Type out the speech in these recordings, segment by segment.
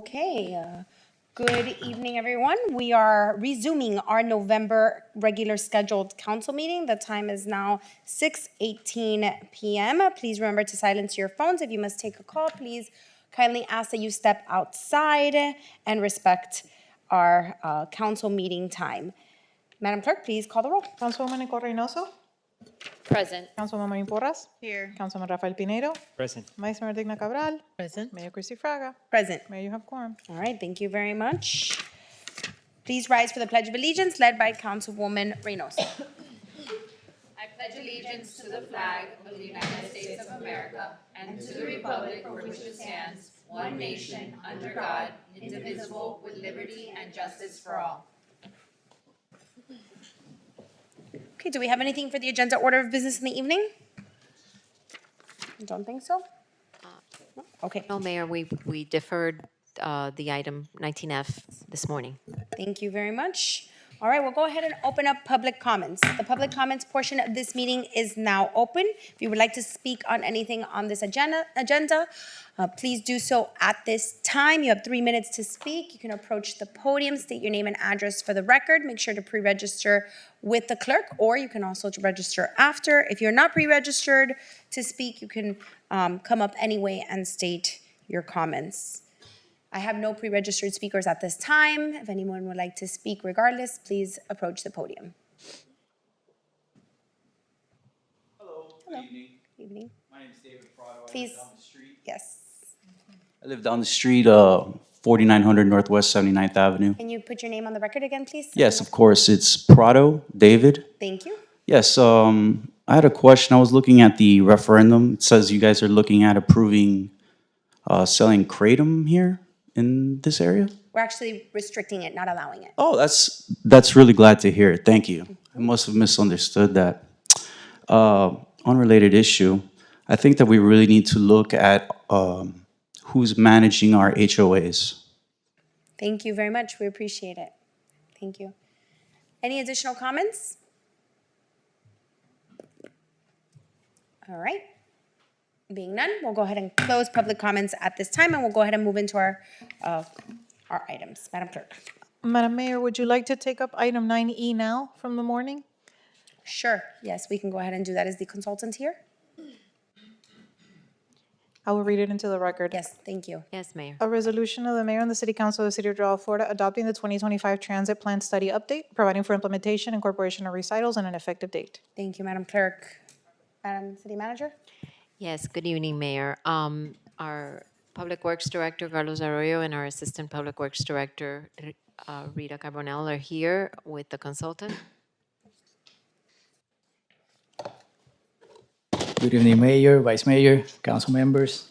Okay, good evening, everyone. We are resuming our November regular scheduled council meeting. The time is now 6:18 p.m. Please remember to silence your phones. If you must take a call, please kindly ask that you step outside and respect our council meeting time. Madam Clerk, please call the roll. Councilwoman Nicole Reynoso. Present. Councilwoman Marín Porras. Here. Councilman Rafael Pinedo. Present. Vice Mayor Digna Cabral. Present. Mayor Christy Fraga. Present. Mayor, you have quorum. All right, thank you very much. Please rise for the Pledge of Allegiance led by Councilwoman Reynoso. I pledge allegiance to the flag of the United States of America and to the republic for which it stands, one nation, under God, indivisible, with liberty and justice for all. Okay, do we have anything for the agenda order of business in the evening? I don't think so. No? Okay, No, Mayor, we deferred the item 19F this morning. thank you very much. All right, we'll go ahead and open up public comments. The public comments portion of this meeting is now open. If you would like to speak on anything on this agenda, please do so at this time. You have 3 minutes to speak. You can approach the podium, state your name and address for the record. Make sure to pre-register with the clerk, or you can also register after. If you're not pre-registered to speak, you can come up anyway and state your comments. I have no pre-registered speakers at this time. If anyone would like to speak regardless, please approach the podium. Hello. Hello. Good evening. Evening. My name is David Prado. I Please. live down the street. Yes. I live down the street, 4900 Northwest 79th Avenue. Can you put your name on the record again, please? Yes, of course. It's Prado, David. Thank you. Yes, I had a question. I was looking at the referendum. It says you guys are looking at approving selling kratom here in this area. We're actually restricting it, not allowing it. Oh, that's really glad to hear. Thank you. I must have misunderstood that. Unrelated issue. I think that we really need to look at who's managing our HOAs. Thank you very much. We appreciate it. Thank you. Any additional comments? All right. Being none, we'll go ahead and close public comments at this time, and we'll go ahead and move into our items. Madam Clerk. Madam Mayor, would you like to take up item 9E now from the morning? Sure. Yes, we can go ahead and do that. Is the consultant here? I will read it into the record. Yes, thank you. Yes, Mayor. A resolution of the Mayor and the City Council of the City of Doral, Florida, adopting the 2025 Transit Plan Study Update, providing for implementation, incorporation of recitals, and an effective date. Thank you, Madam Clerk. Madam City Manager? Yes, good evening, Mayor. Our Public Works Director, Carlos Arroyo, and our Assistant Public Works Director, Rita Carbonell, are here with the consultant. Good evening, Mayor, Vice Mayor, council members,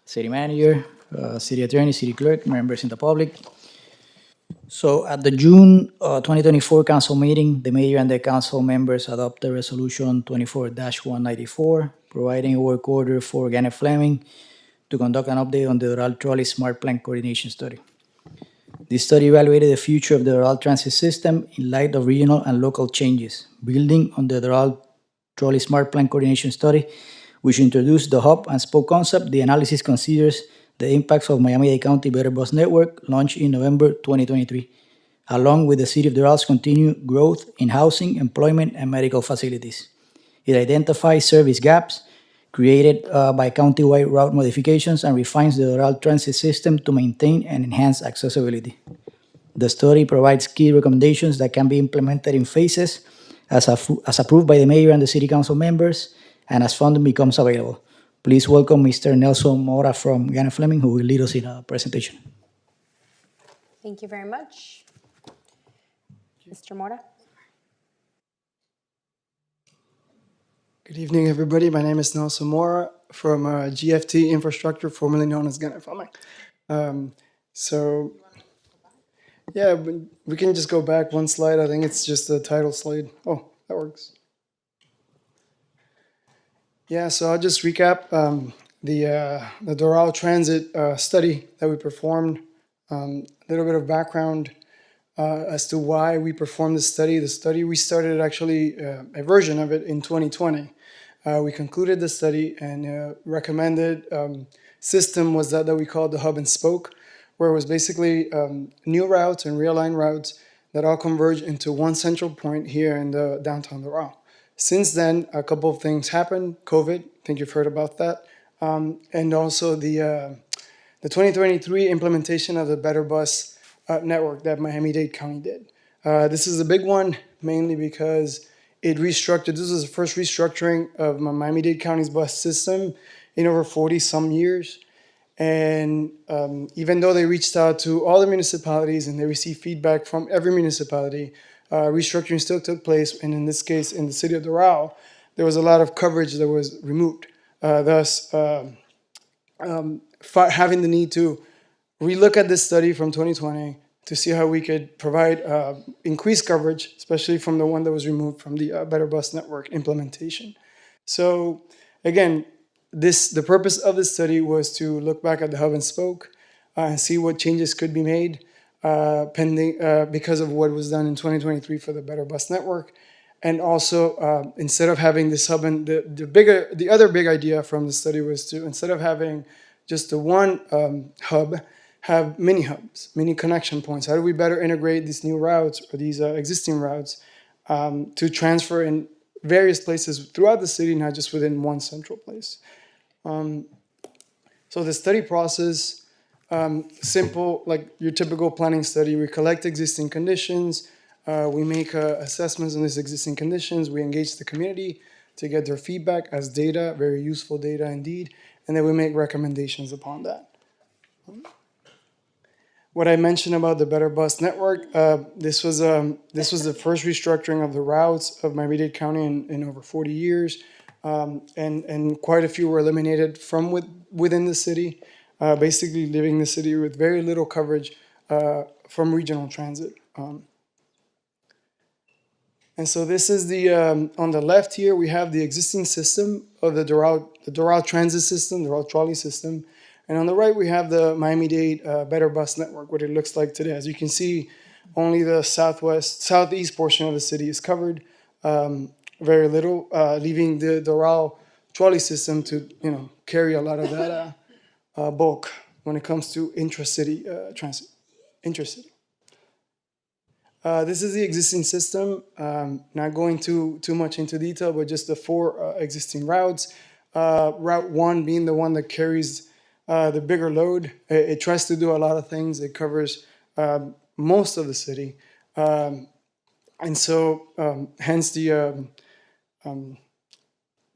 City Manager, City Attorney, City Clerk, members in the public. So at the June 2024 council meeting, the mayor and the council members adopted Resolution 24-194, providing a work order for Gannett Fleming to conduct an update on the Doral Trolley Smart Plan Coordination Study. This study evaluated the future of the Doral transit system in light of regional and local changes, building on the Doral Trolley Smart Plan Coordination Study, which introduced the hub and spoke concept. The analysis considers the impacts of Miami-Dade County Better Bus Network, launched in November 2023, along with the City of Doral's continued growth in housing, employment, and medical facilities. It identifies service gaps created by countywide route modifications and refines the Doral transit system to maintain and enhance accessibility. The study provides key recommendations that can be implemented in phases as approved by the mayor and the city council members and as funding becomes available. Please welcome Mr. Nelson Mora from Gannett Fleming, who will lead us in a presentation. Thank you very much. Mr. Mora? Good evening, everybody. My name is Nelson Mora from GFT Infrastructure, formerly known as Gannett Fleming. Yeah, we can just go back one slide. I think it's just the title slide. Oh, that works. Yeah, so I'll just recap the Doral Transit study that we performed. A little bit of background as to why we performed this study. The study, we started actually a version of it in 2020. We concluded the study and recommended system was that we called the hub and spoke, where it was basically new routes and realigned routes that all converge into one central point here in the downtown Doral. Since then, a couple of things happened. COVID, I think you've heard about that, and also the 2023 implementation of the Better Bus network that Miami-Dade County did. This is a big one, mainly because it restructured. This was the first restructuring of Miami-Dade County's bus system in over 40 some years. And even though they reached out to all the municipalities and they received feedback from every municipality, restructuring still took place. And in this case, in the city of Doral, there was a lot of coverage that was removed. Thus, having the need to relook at this study from 2020 to see how we could provide increased coverage, especially from the one that was removed from the Better Bus Network implementation. So again, the purpose of this study was to look back at the hub and spoke and see what changes could be made pending because of what was done in 2023 for the Better Bus Network. And also, instead of having this hub, and the other big idea from the study was to, instead of having just the one hub, have mini hubs, mini connection points. How do we better integrate these new routes or these existing routes to transfer in various places throughout the city, not just within one central place? So the study process, simple, like your typical planning study. We collect existing conditions. We make assessments on these existing conditions. We engage the community to get their feedback as data, very useful data indeed, and then we make recommendations upon that. What I mentioned about the Better Bus Network, this was the first restructuring of the routes of Miami-Dade County in over 40 years, and quite a few were eliminated from within the city, basically leaving the city with very little coverage from regional transit. And so this is the, on the left here, we have the existing system of the Doral transit system, the Doral trolley system. And on the right, we have the Miami-Dade Better Bus Network, what it looks like today. As you can see, only the southeast portion of the city is covered, very little, leaving the Doral trolley system to, carry a lot of that bulk when it comes to intra-city transit, intra-city. This is the existing system. Not going too much into detail, but just the four existing routes. Route 1 being the one that carries the bigger load. It tries to do a lot of things. It covers most of the city. And so hence the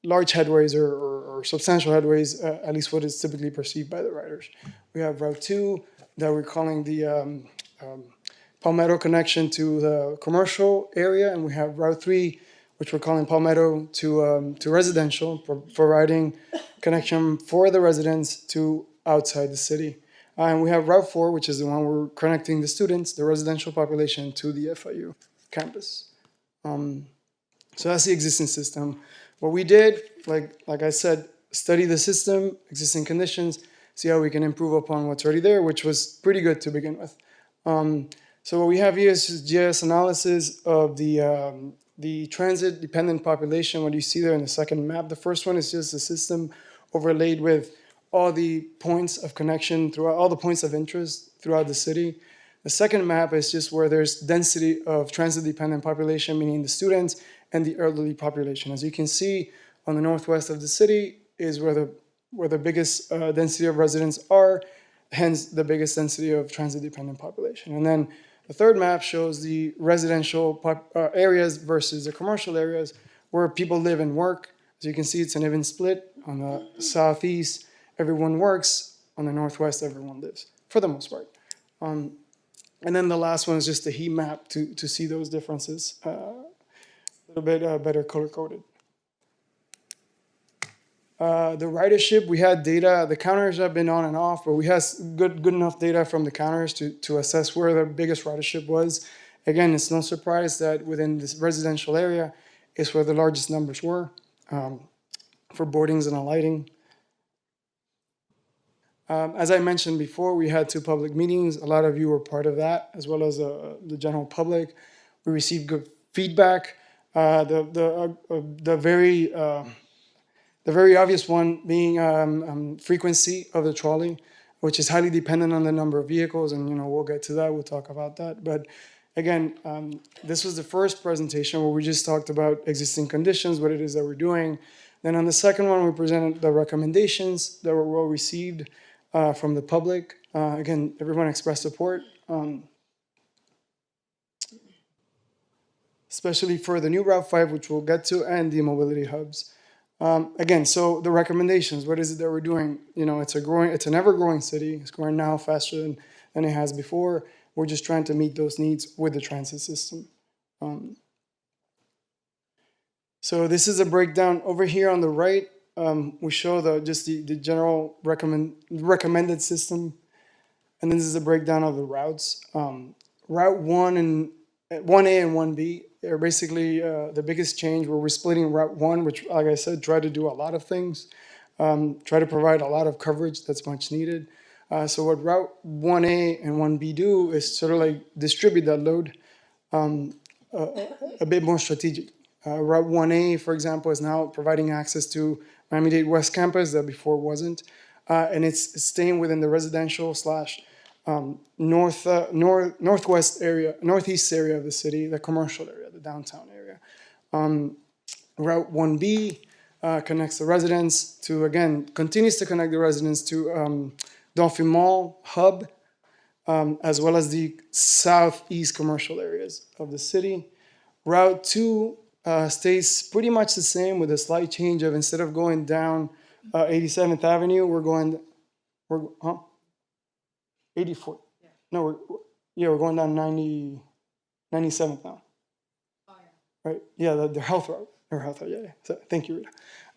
large headways or substantial headways, at least what is typically perceived by the riders. We have Route 2 that we're calling the Palmetto connection to the commercial area, and we have Route 3, which we're calling Palmetto to residential, providing connection for the residents to outside the city. And we have Route 4, which is the one we're connecting the students, the residential population, to the FIU campus. So that's the existing system. What we did, like I said, study the system, existing conditions, see how we can improve upon what's already there, which was pretty good to begin with. So what we have here is just GIS analysis of the transit-dependent population, what you see there in the second map. The first one is just the system overlaid with all the points of connection throughout, all the points of interest throughout the city. The second map is just where there's density of transit-dependent population, meaning the students and the elderly population. As you can see, on the northwest of the city is where the biggest density of residents are, hence the biggest density of transit-dependent population. And then the third map shows the residential areas versus the commercial areas where people live and work. As you can see, it's an even split. On the southeast, everyone works. On the northwest, everyone lives, for the most part. And then the last one is just a heat map to see those differences, a little bit better color-coded. The ridership, we had data, the counters have been on and off, but we had good enough data from the counters to assess where the biggest ridership was. Again, it's no surprise that within this residential area is where the largest numbers were for boardings and alighting. As I mentioned before, we had 2 public meetings. A lot of you were part of that, as well as the general public. We received good feedback. The very obvious one being frequency of the trolley. which is highly dependent on the number of vehicles, and we'll get to that. We'll talk about that. But again, this was the first presentation where we just talked about existing conditions, what it is that we're doing. Then on the second one, we presented the recommendations that were well received from the public. Again, everyone expressed support, especially for the new Route 5, which we'll get to, and the mobility hubs. Again, so the recommendations, what is it that we're doing? It's an ever-growing city. It's growing now faster than it has before. We're just trying to meet those needs with the transit system. So this is a breakdown over here on the right. We show the general recommended system, and then this is a breakdown of the routes. Route 1A and 1B are basically the biggest change, where we're splitting Route 1, which, like I said, try to do a lot of things, try to provide a lot of coverage that's much needed. So what Route 1A and 1B do is sort of like distribute that load a bit more strategic. Route 1A, for example, is now providing access to Miami-Dade West Campus that before wasn't, and it's staying within the residential / northwest area, northeast area of the city, the commercial area, the downtown area. Route 1B connects the residents to, again, continues to connect the residents to Dolphin Mall hub, as well as the southeast commercial areas of the city. Route 2 stays pretty much the same, with a slight change of, instead of going down 87th Avenue, we're 84th. No, we're going down 97th now. Right? Yeah, the health route. Yeah. So, thank you,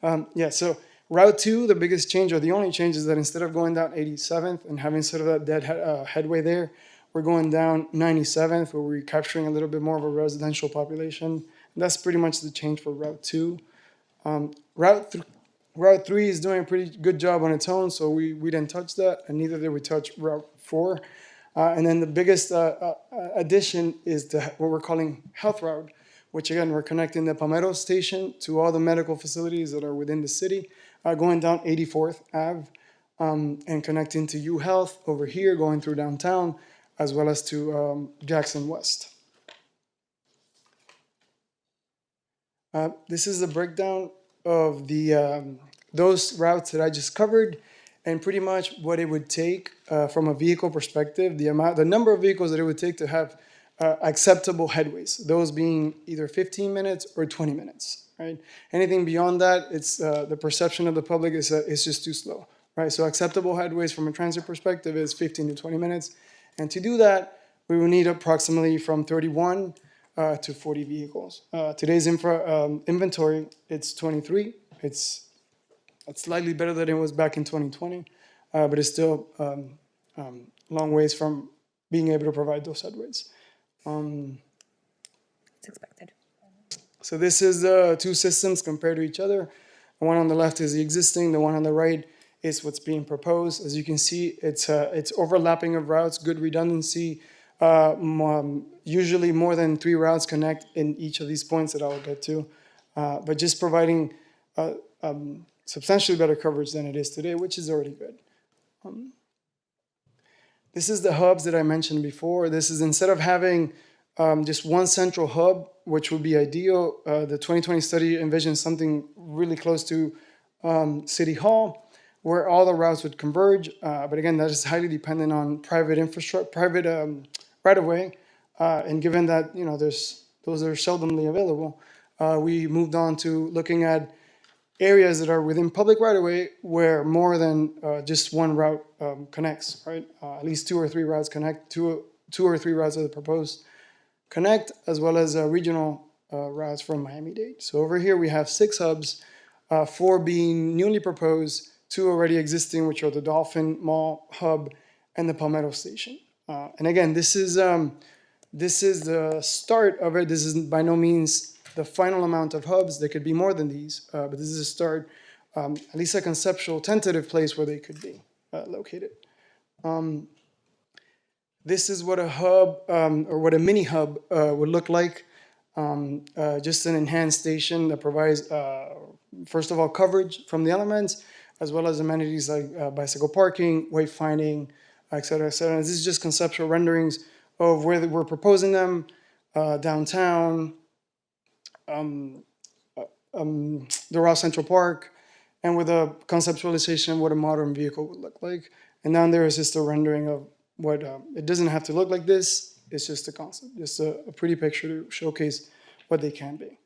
Rita. So Route 2, the biggest change, or the only change, is that instead of going down 87th and having sort of that dead headway there, we're going down 97th, where we're capturing a little bit more of a residential population. And that's pretty much the change for Route 2. Route 3 is doing a pretty good job on its own, so we didn't touch that, and neither did we touch Route 4. And then the biggest addition is what we're calling Health Route, which, again, we're connecting the Palmetto Station to all the medical facilities that are within the city, going down 84th Ave, and connecting to UHealth over here, going through downtown, as well as to Jackson West. This is a breakdown of those routes that I just covered, and pretty much what it would take from a vehicle perspective, the number of vehicles that it would take to have acceptable headways, those being either 15 minutes or 20 minutes, right? Anything beyond that, it's the perception of the public is it's just too slow, right? So acceptable headways from a transit perspective is 15 to 20 minutes. And to do that, we will need approximately from 31 to 40 vehicles. Today's inventory, it's 23. It's slightly better than it was back in 2020, but it's still long ways from being able to provide those headways. It's expected. So this is the two systems compared to each other. The one on the left is the existing. The one on the right is what's being proposed. As you can see, it's overlapping of routes, good redundancy. Usually more than 3 routes connect in each of these points that I will get to, but just providing substantially better coverage than it is today, which is already good. This is the hubs that I mentioned before. This is, instead of having just one central hub, which would be ideal, the 2020 study envisions something really close to City Hall, where all the routes would converge. But again, that is highly dependent on private infrastructure, private right-of-way. And given that those are seldomly available, we moved on to looking at areas that are within public right-of-way where more than just one route connects, right? At least 2 or 3 routes connect, two or three routes of the proposed connect, as well as regional routes from Miami-Dade. So over here we have 6 hubs, 4 being newly proposed, 2 already existing, which are the Dolphin Mall hub and the Palmetto Station. And again, this is the start of it. This is by no means the final amount of hubs. There could be more than these, but this is a start, at least a conceptual, tentative place where they could be located. This is what a hub or what a mini hub would look like. Just an enhanced station that provides, first of all, coverage from the elements, as well as amenities like bicycle parking, wayfinding, et cetera, et cetera. This is just conceptual renderings of where we're proposing them, downtown, Doral Central Park, and with a conceptualization of what a modern vehicle would look like. And down there is just a rendering of what, it doesn't have to look like this, it's just a concept, just a pretty picture to showcase what they can be.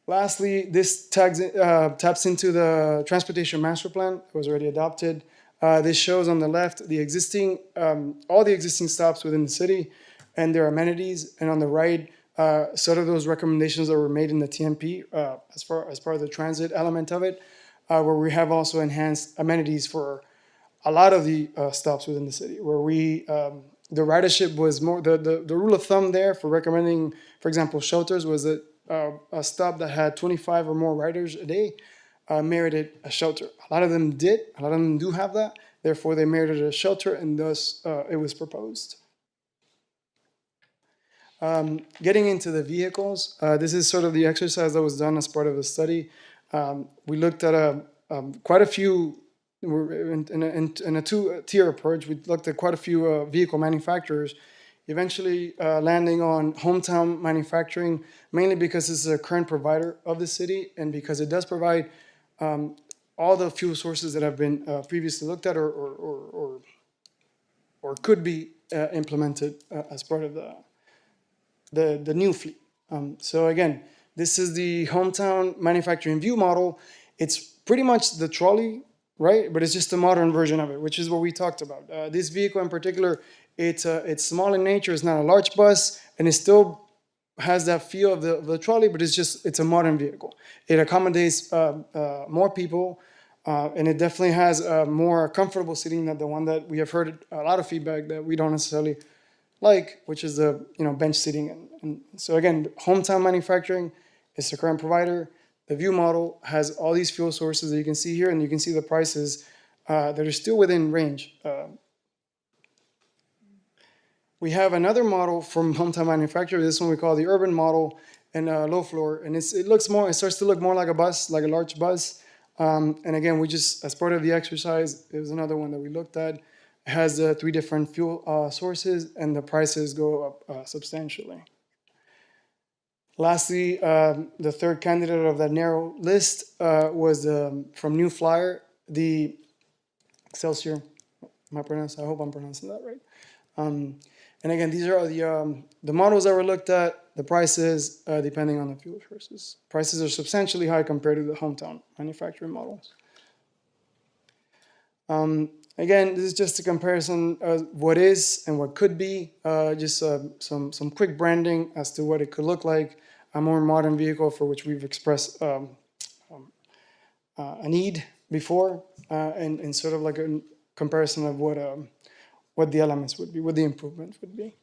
Lastly, this taps into the transportation master plan that was already adopted. This shows on the left the existing, all the existing stops within the city and their amenities, and on the right, sort of those recommendations that were made in the TMP as part of the transit element of it, where we have also enhanced amenities for a lot of the stops within the city, where the ridership was more, the rule of thumb there for recommending, for example, shelters was that a stop that had 25 or more riders a day merited a shelter. A lot of them did, a lot of them do have that, therefore they merited a shelter, and thus it was proposed. Getting into the vehicles, this is sort of the exercise that was done as part of the study. We looked at quite a few, in a two-tier approach. We looked at quite a few vehicle manufacturers, eventually landing on hometown manufacturing, mainly because it's a current provider of the city and because it does provide all the fuel sources that have been previously looked at or could be implemented as part of the new fleet. So again, this is the hometown manufacturing view model. It's pretty much the trolley, right? But it's just a modern version of it, which is what we talked about. This vehicle in particular, it's small in nature. It's not a large bus, and it still has that feel of the trolley, but it's a modern vehicle. It accommodates more people, and it definitely has a more comfortable seating than the one that we have heard a lot of feedback that we don't necessarily like, which is the bench seating. And so again, hometown manufacturing is the current provider. The view model has all these fuel sources that you can see here, and you can see the prices that are still within range. We have another model from hometown manufacturer. This one we call the urban model, and low floor, and it starts to look more like a bus, like a large bus. And again, we just, as part of the exercise, it was another one that we looked at. It has 3 different fuel sources, and the prices go up substantially. Lastly, the third candidate of that narrow list was from New Flyer, the Excelsior. I hope I'm pronouncing that right. And again, these are the models that were looked at, the prices, depending on the fuel sources. Prices are substantially high compared to the hometown manufacturing models. Again, this is just a comparison of what is and what could be, just some quick branding as to what it could look like, a more modern vehicle for which we've expressed a need before, and sort of like a comparison of what the elements would be, what the improvements would be.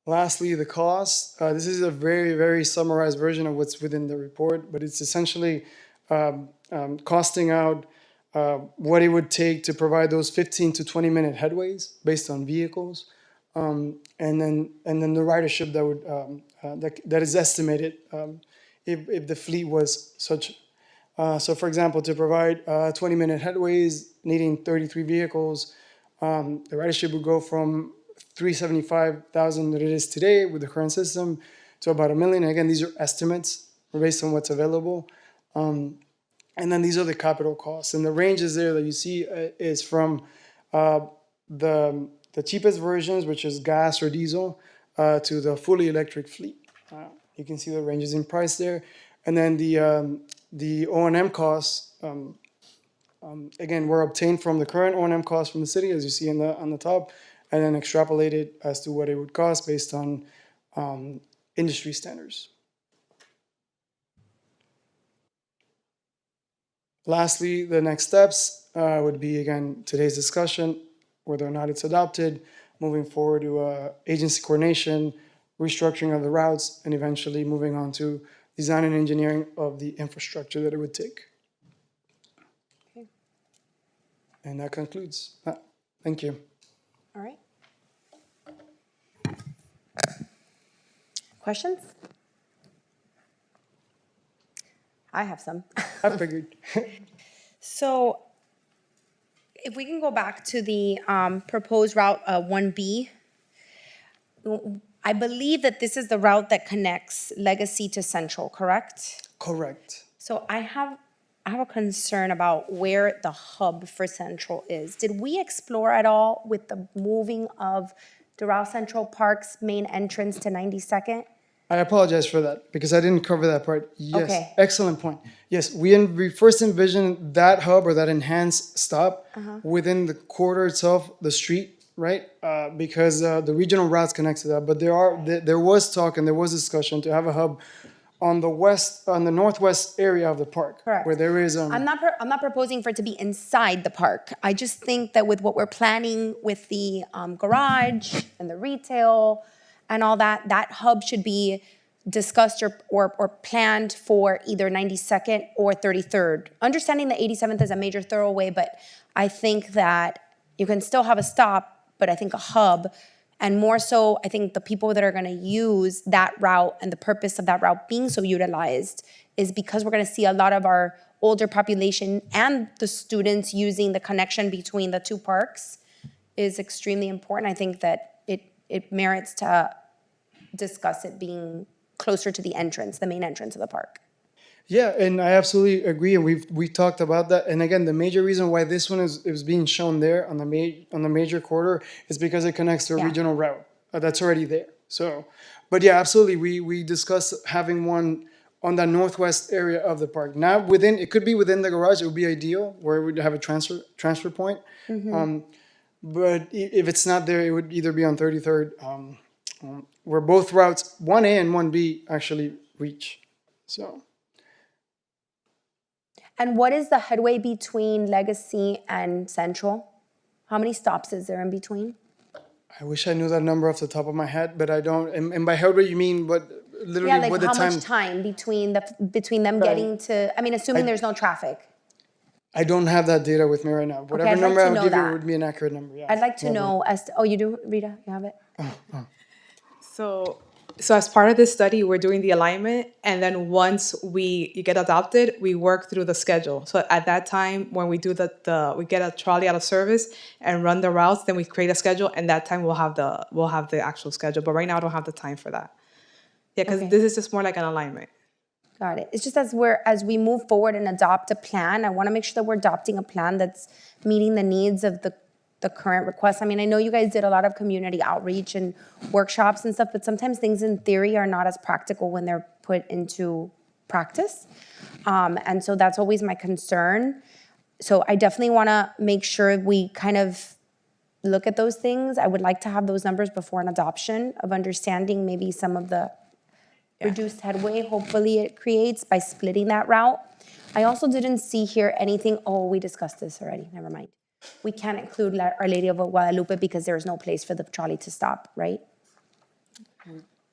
Lastly, the cost. This is a very, very summarized version of what's within the report, but it's essentially costing out what it would take to provide those 15 to 20 minute headways based on vehicles, and then the ridership that would that is estimated if the fleet was such. So, for example, to provide 20-minute headways needing 33 vehicles, the ridership would go from 375,000 that it is today with the current system to about 1 million. Again, these are estimates based on what's available. And then these are the capital costs. And the ranges there that you see is from the cheapest versions, which is gas or diesel, to the fully electric fleet. You can see the ranges in price there. And then the O&M costs, again, were obtained from the current O&M costs from the city, as you see on the top, and then extrapolated as to what it would cost based on industry standards. Lastly, the next steps would be, again, today's discussion, whether or not it's adopted, moving forward to agency coordination, restructuring of the routes, and eventually moving on to design and engineering of the infrastructure that it would take. Okay. And that concludes. Thank you. All right. Questions? I have some. I figured. So if we can go back to the proposed route 1B, I believe that this is the route that connects Legacy to Central, correct? Correct. So I have a concern about where the hub for Central is. Did we explore at all with the moving of Doral Central Park's main entrance to 92nd? I apologize for that because I didn't cover that part. Yes, Okay. excellent point. Yes, we first envisioned that hub or that enhanced stop within the corridor itself, the street, right? Because the regional routes connect to that. But there was talk and there was discussion to have a hub on the northwest area of the park, Correct. where there is I'm not proposing for it to be inside the park. I just think that with what we're planning with the garage and the retail and all that, that hub should be discussed or planned for either 92nd or 33rd. Understanding that 87th is a major thoroughway, but I think that you can still have a stop, but I think a hub. And more so, I think the people that are gonna use that route and the purpose of that route being so utilized is because we're gonna see a lot of our older population and the students using the connection between the two parks is extremely important. I think that it merits to discuss it being closer to the entrance, the main entrance of the park. Yeah, and I absolutely agree, and we talked about that. And again, the major reason why this one is being shown there on the major corridor is because it connects to a Yeah. regional route that's already there. So, but yeah, absolutely, we discussed having one on the northwest area of the park. Not within, it could be within the garage. It would be ideal where we'd have a transfer point. But if it's not there, it would either be on 33rd, where both routes 1A and 1B actually reach. So. And what is the headway between Legacy and Central? How many stops is there in between? I wish I knew that number off the top of my head, but I don't. And by headway, you mean what? Literally, Yeah, like what the how time? much time between them getting to, I mean, assuming there's no traffic. I don't have that data with me right now. Whatever I'd like number to I would know give you that. would be an accurate number. Yeah. I'd like to know oh, you do, Rita? You have it? So as part of this study, we're doing the alignment, and then once you get adopted, we work through the schedule. So at that time, when we do we get a trolley out of service and run the routes, then we create a schedule, and that time we'll have the actual schedule. But right now, I don't have the time for that. Yeah, because Okay. this is just more like an alignment. Got it. It's just as we move forward and adopt a plan, I want to make sure that we're adopting a plan that's meeting the needs of the current requests. I mean, I know you guys did a lot of community outreach and workshops and stuff, but sometimes things in theory are not as practical when they're put into practice. And so that's always my concern. So I definitely want to make sure we kind of look at those things. I would like to have those numbers before an adoption of understanding maybe some of the reduced headway, hopefully it creates by splitting that route. I also didn't see here anything, oh, we discussed this already, never mind. We can't include Our Lady of Guadalupe because there is no place for the trolley to stop, right?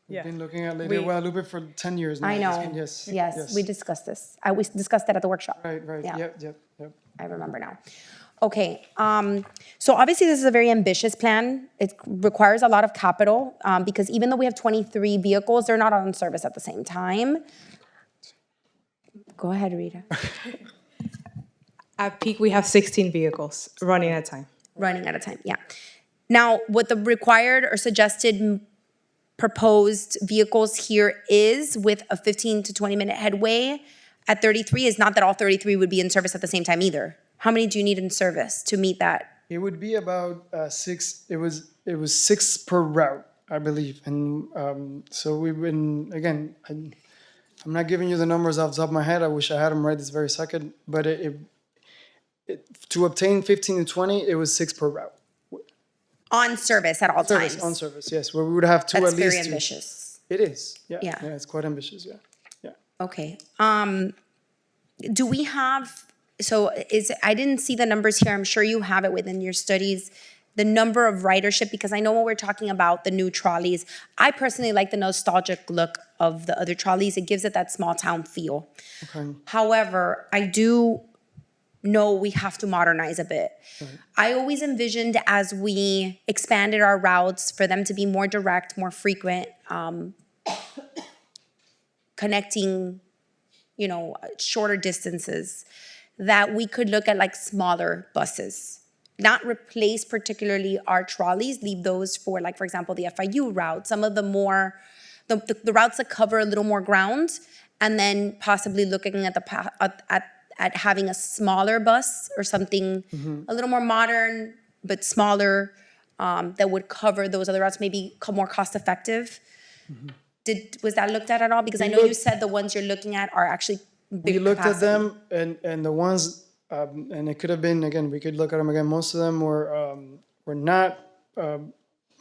We've been looking at Lady of Guadalupe for 10 years now. I know, yes, we discussed this. We discussed that at the workshop. Right. Yeah. Yep. I remember now. Okay, so obviously this is a very ambitious plan. It requires a lot of capital because even though we have 23 vehicles, they're not on service at the same time. Go ahead, Rita. At peak, we have 16 vehicles running at a time. Running at a time, yeah. Now, what the required or suggested proposed vehicles here is with a 15 to 20 minute headway at 33 is not that all 33 would be in service at the same time either. How many do you need in service to meet that? It would be about 6. It was 6 per route, I believe. And so we've been, again, I'm not giving you the numbers off the top of my head. I wish I had them right this very second. But to obtain 15 to 20, it was 6 per route. On service at all times. On service, yes. Where we would have two That's at least. very two. ambitious. It is. Yeah. Yeah. Yeah, it's quite ambitious. Yeah. Okay. Do we have, I didn't see the numbers here. I'm sure you have it within your studies. The number of ridership, because I know when we're talking about the new trolleys, I personally like the nostalgic look of the other trolleys. It gives it that small town feel. Okay. However, I do know we have to modernize a bit. I always envisioned as we expanded our routes for them to be more direct, more frequent, connecting shorter distances, that we could look at like smaller buses, not replace particularly our trolleys, leave those for like, for example, the FIU route, some of the more, the routes that cover a little more ground, and then possibly looking at at having a smaller bus or something a little more modern but smaller, that would cover those other routes, maybe more cost effective. Was that looked at all? Because I know you said the ones you're looking at are actually We big looked at capacity. them, and the ones, and it could have been, again, we could look at them again. Most of them were not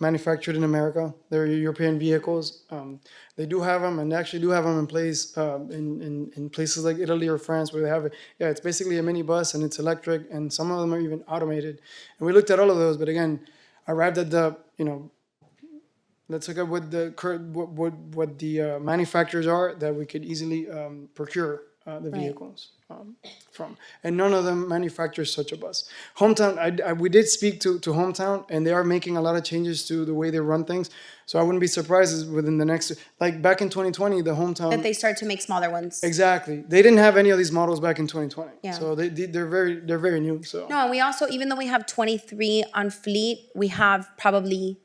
manufactured in America. They're European vehicles. They do have them, and they actually do have them in place in places like Italy or France, where they have it. Yeah, it's basically a mini bus, and it's electric, and some of them are even automated. And we looked at all of those, but again, arrived at let's look at what the what the manufacturers are that we could easily procure the vehicles from, and none of them manufacture such a bus. Hometown, we did speak to Hometown, and they are making a lot of changes to the way they run things. So I wouldn't be surprised if within the next, like back in 2020, the Hometown, That they start to make smaller ones. exactly, they didn't have any of these models back in 2020. Yeah. So they're very new. So No, and we also, even though we have 23 on fleet, we have probably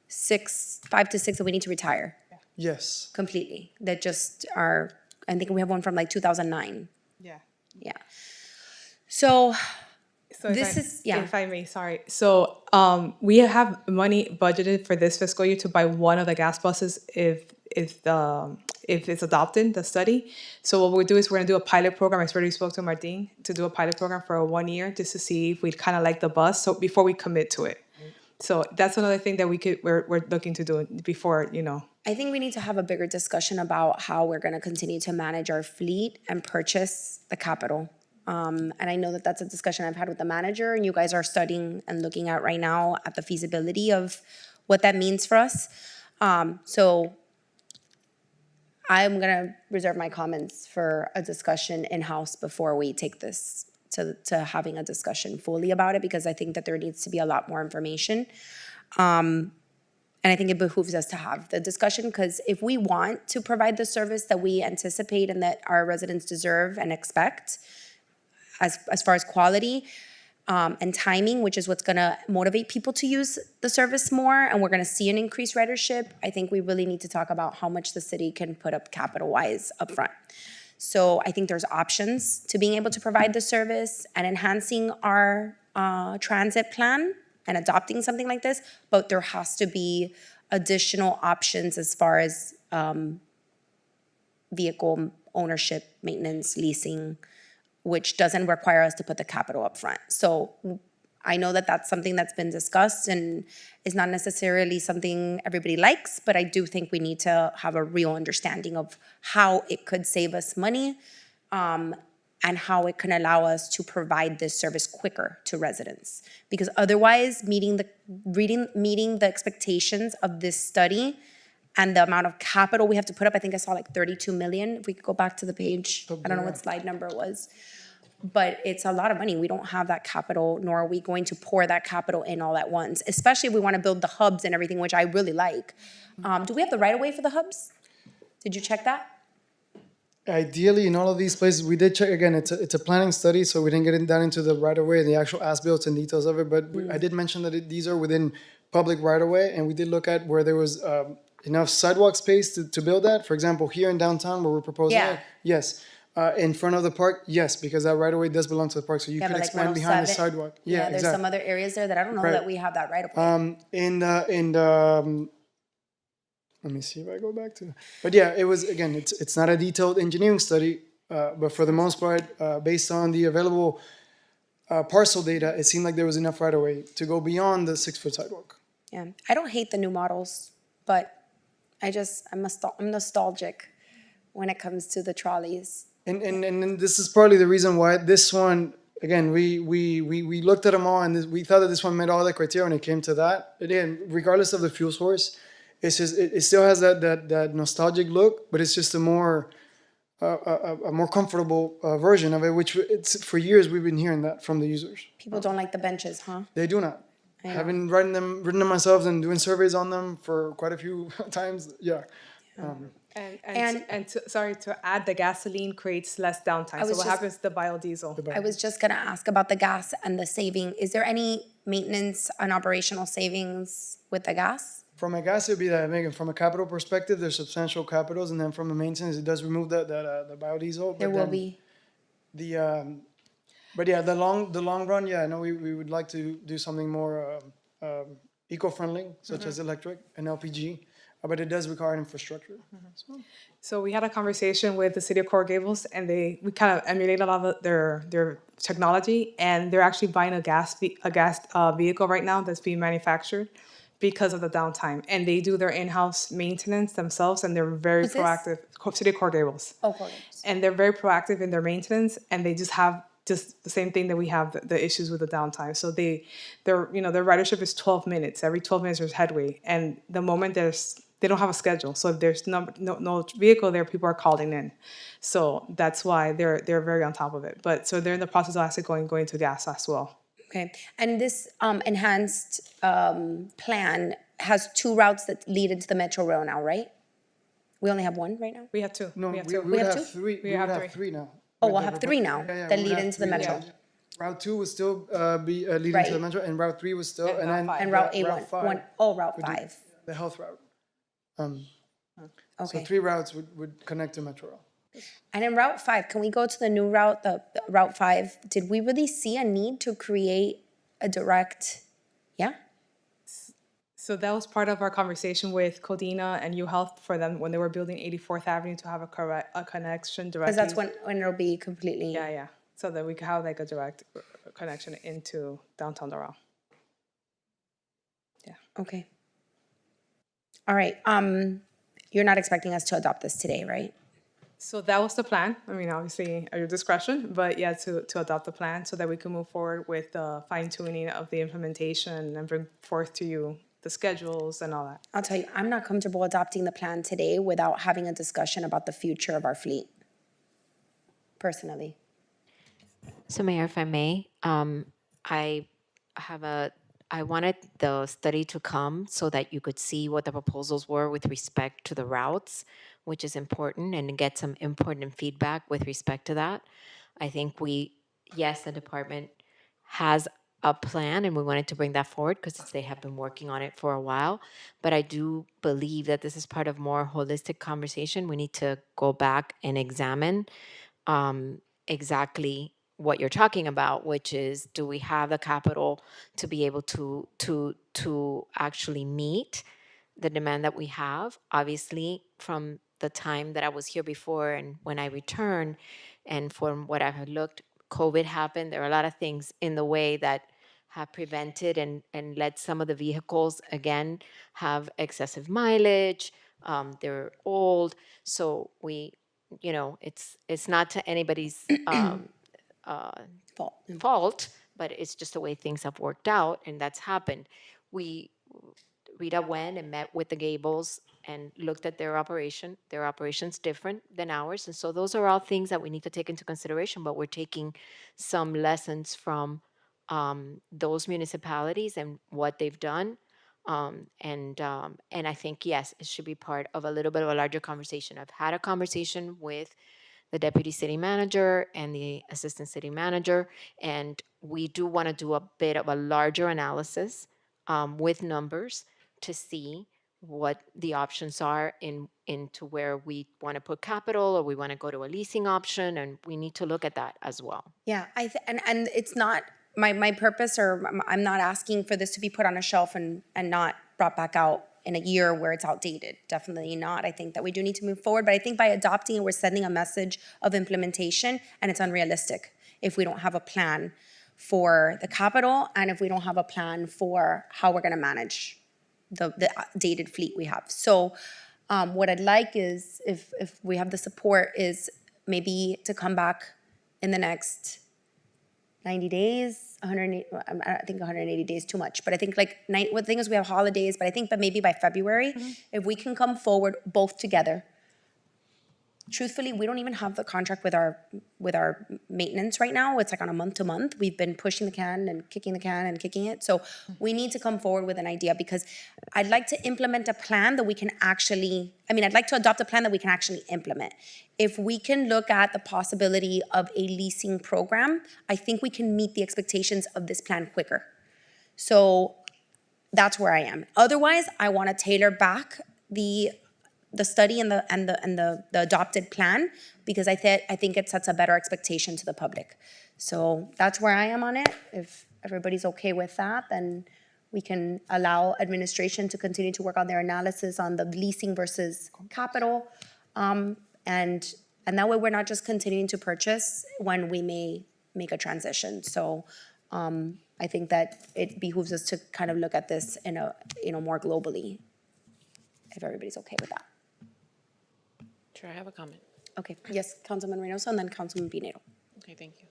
5 to 6 that we need to retire yes. completely. That just are, I think we have one from like 2009. Yeah. Yeah. So So if This I- is- yeah. If I may, sorry. So we have money budgeted for this fiscal year to buy one of the gas buses if it's adopted, the study. So what we'll do is we're gonna do a pilot program. I already spoke to Martin to do a pilot program for 1 year just to see if we kind of like the bus. So before we commit to it. So that's another thing that we're looking to do before, I think we need to have a bigger discussion about how we're going to continue to manage our fleet and purchase the capital. And I know that that's a discussion I've had with the manager, and you guys are studying and looking at right now at the feasibility of what that means for us. So I'm going to reserve my comments for a discussion in-house before we take this to having a discussion fully about it, because I think that there needs to be a lot more information. And I think it behooves us to have the discussion, because if we want to provide the service that we anticipate and that our residents deserve and expect, as far as quality and timing, which is what's going to motivate people to use the service more, and we're going to see an increased ridership, I think we really need to talk about how much the city can put up capital-wise upfront. So I think there's options to being able to provide the service and enhancing our transit plan and adopting something like this, but there has to be additional options as far as vehicle ownership, maintenance, leasing, which doesn't require us to put the capital up front. So I know that that's something that's been discussed and is not necessarily something everybody likes, but I do think we need to have a real understanding of how it could save us money, and how it can allow us to provide this service quicker to residents. Because otherwise, meeting the expectations of this study and the amount of capital we have to put up, I think I saw like 32 million. If we could go back to the page, I don't know what slide number it was. But it's a lot of money. We don't have that capital, nor are we going to pour that capital in all at once, especially if we want to build the hubs and everything, which I really like. Do we have the right of way for the hubs? Did you check that? Ideally, in all of these places, we did check, again, it's a planning study, so we didn't get down into the right-of-way and the actual as-built and details of it, but I did mention that these are within public right-of-way, and we did look at where there was enough sidewalk space to build that. For example, here in downtown where we're proposing Yeah. it, yes. In front of the park, yes, because that right-of-way does belong to the park, so you Yeah, could but like expand behind the 107. sidewalk. Yeah, Yeah, there's some exactly. other areas there that I don't know Right. that we have that right of way. Let me see if I go back to, but yeah, it was, again, it's not a detailed engineering study, but for the most part, based on the available parcel data, it seemed like there was enough right of way to go beyond the 6-foot sidewalk. Yeah, I don't hate the new models, but I'm nostalgic when it comes to the trolleys. And this is partly the reason why this one, again, we looked at them all, and we thought that this one met all the criteria when it came to that. Again, regardless of the fuel source, it's just it still has that nostalgic look, but it's just a more comfortable version of it, which it's for years we've been hearing that from the users. People don't like the benches, huh? They do not. I know. Having ridden them myself and doing surveys on them for quite a few times, yeah. To add, the gasoline creates less downtime. So was what just- happens to the biodiesel? I was just gonna ask about the gas and the saving. Is there any maintenance and operational savings with the gas? From a gas, it'd be that, Megan, from a capital perspective, there's substantial capitals, and then from a maintenance, it does remove the biodiesel. There but will then be. But yeah, the long run, yeah, I know we would like to do something more eco-friendly, such as electric and LPG, but it does require infrastructure. So we had a conversation with the city of Coral Gables, and we kind of emulated a lot of their technology, and they're actually buying a gas vehicle right now that's being manufactured because of the downtime, and they do their in-house maintenance themselves, and they're very Who's this? proactive. City of Coral Gables. Oh, Coral Gables. And they're very proactive in their maintenance, and they just have just the same thing that we have, the issues with the downtime. So their ridership is 12 minutes. Every 12 minutes there's headway, and the moment they don't have a schedule. So if there's no vehicle there, people are calling in. So that's why they're very on top of it. But so they're in the process of actually going to gas as well. Okay, and this enhanced plan has 2 routes that lead into the Metro Rail now, right? We only have 1 right now? We have two. No, we have we two. would have have two? 3. We We have would three. have 3 now. Oh, we'll have 3 now Yeah, that we would lead have into the 3, Metro. yeah. Route 2 would still be leading to the Right. metro, and Route 3 was still, And and Route then five. And Route Route A1, 5 Route would do 5. the health route. So Okay. 3 routes would connect to Metro Rail. And in Route 5, can we go to the new route, the Route 5? Did we really see a need to create a direct, yeah? So that was part of our conversation with Codina and UHealth for them when they were building 84th Avenue to have a connection directly. Because that's when it'll be completely. Yeah. So that we could have like a direct connection into downtown Doral. Okay. All right, you're not expecting us to adopt this today, right? So that was the plan. I mean, obviously at your discretion, but yeah, to adopt the plan so that we can move forward with the fine tuning of the implementation and bring forth to you the schedules and all that. I'll tell you, I'm not comfortable adopting the plan today without having a discussion about the future of our fleet, personally. So Mayor, if I may, I wanted the study to come so that you could see what the proposals were with respect to the routes, which is important, and get some input and feedback with respect to that. I think yes, the department has a plan and we wanted to bring that forward because they have been working on it for a while. But I do believe that this is part of more holistic conversation. We need to go back and examine exactly what you're talking about, which is, do we have the capital to be able to actually meet the demand that we have? Obviously, from the time that I was here before and when I returned, and from what I had looked, COVID happened. There are a lot of things in the way that have prevented and let some of the vehicles, again, have excessive mileage. They're old. So it's not to anybody's fault, but it's just the way things have worked out, and that's happened. Rita went and met with the Gables and looked at their operation. Their operation's different than ours, and so those are all things that we need to take into consideration, but we're taking some lessons from those municipalities and what they've done. And I think, yes, it should be part of a little bit of a larger conversation. I've had a conversation with the deputy city manager and the assistant city manager, and we do want to do a bit of a larger analysis with numbers to see what the options are into where we want to put capital or we want to go to a leasing option, and we need to look at that as well. Yeah, and it's not my purpose, or I'm not asking for this to be put on a shelf and not brought back out in a year where it's outdated. Definitely not. I think that we do need to move forward, but I think by adopting it, we're sending a message of implementation, and it's unrealistic if we don't have a plan for the capital and if we don't have a plan for how we're going to manage the dated fleet we have. So what I'd like is, if we have the support, is maybe to come back in the next 90 days, 180, I think 180 days too much, but I think like, the thing is we have holidays, but I think maybe by February, if we can come forward both together, truthfully, we don't even have the contract with our maintenance right now. It's like on a month to month. We've been pushing the can and kicking the can and kicking it. So we need to come forward with an idea because I'd like to implement a plan that we can actually, I'd like to adopt a plan that we can actually implement. If we can look at the possibility of a leasing program, I think we can meet the expectations of this plan quicker. So that's where I am. Otherwise, I want to tailor back the study and the adopted plan because I think it sets a better expectation to the public. So that's where I am on it. If everybody's okay with that, then we can allow administration to continue to work on their analysis on the leasing versus capital. And that way we're not just continuing to purchase when we may make a transition. So I think that it behooves us to kind of look at this in a, more globally, if everybody's okay with that. Sure, I have a comment. Okay, yes, Councilman Reynoso and then Councilman Pinero. Okay, thank you.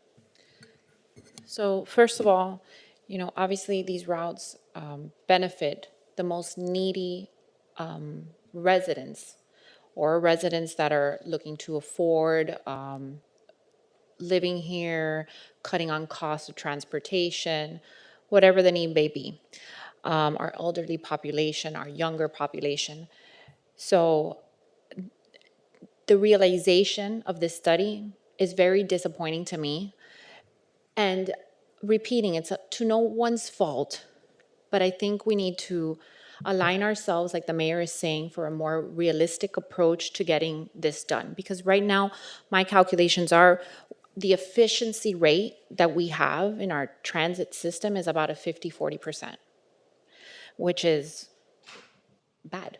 So first of all, obviously these routes benefit the most needy residents or residents that are looking to afford living here, cutting on costs of transportation, whatever the need may be. Our elderly population, our younger population. So the realization of this study is very disappointing to me. And repeating, it's to no one's fault, but I think we need to align ourselves, like the mayor is saying, for a more realistic approach to getting this done. Because right now, my calculations are the efficiency rate that we have in our transit system is about a 50-40%, which is bad.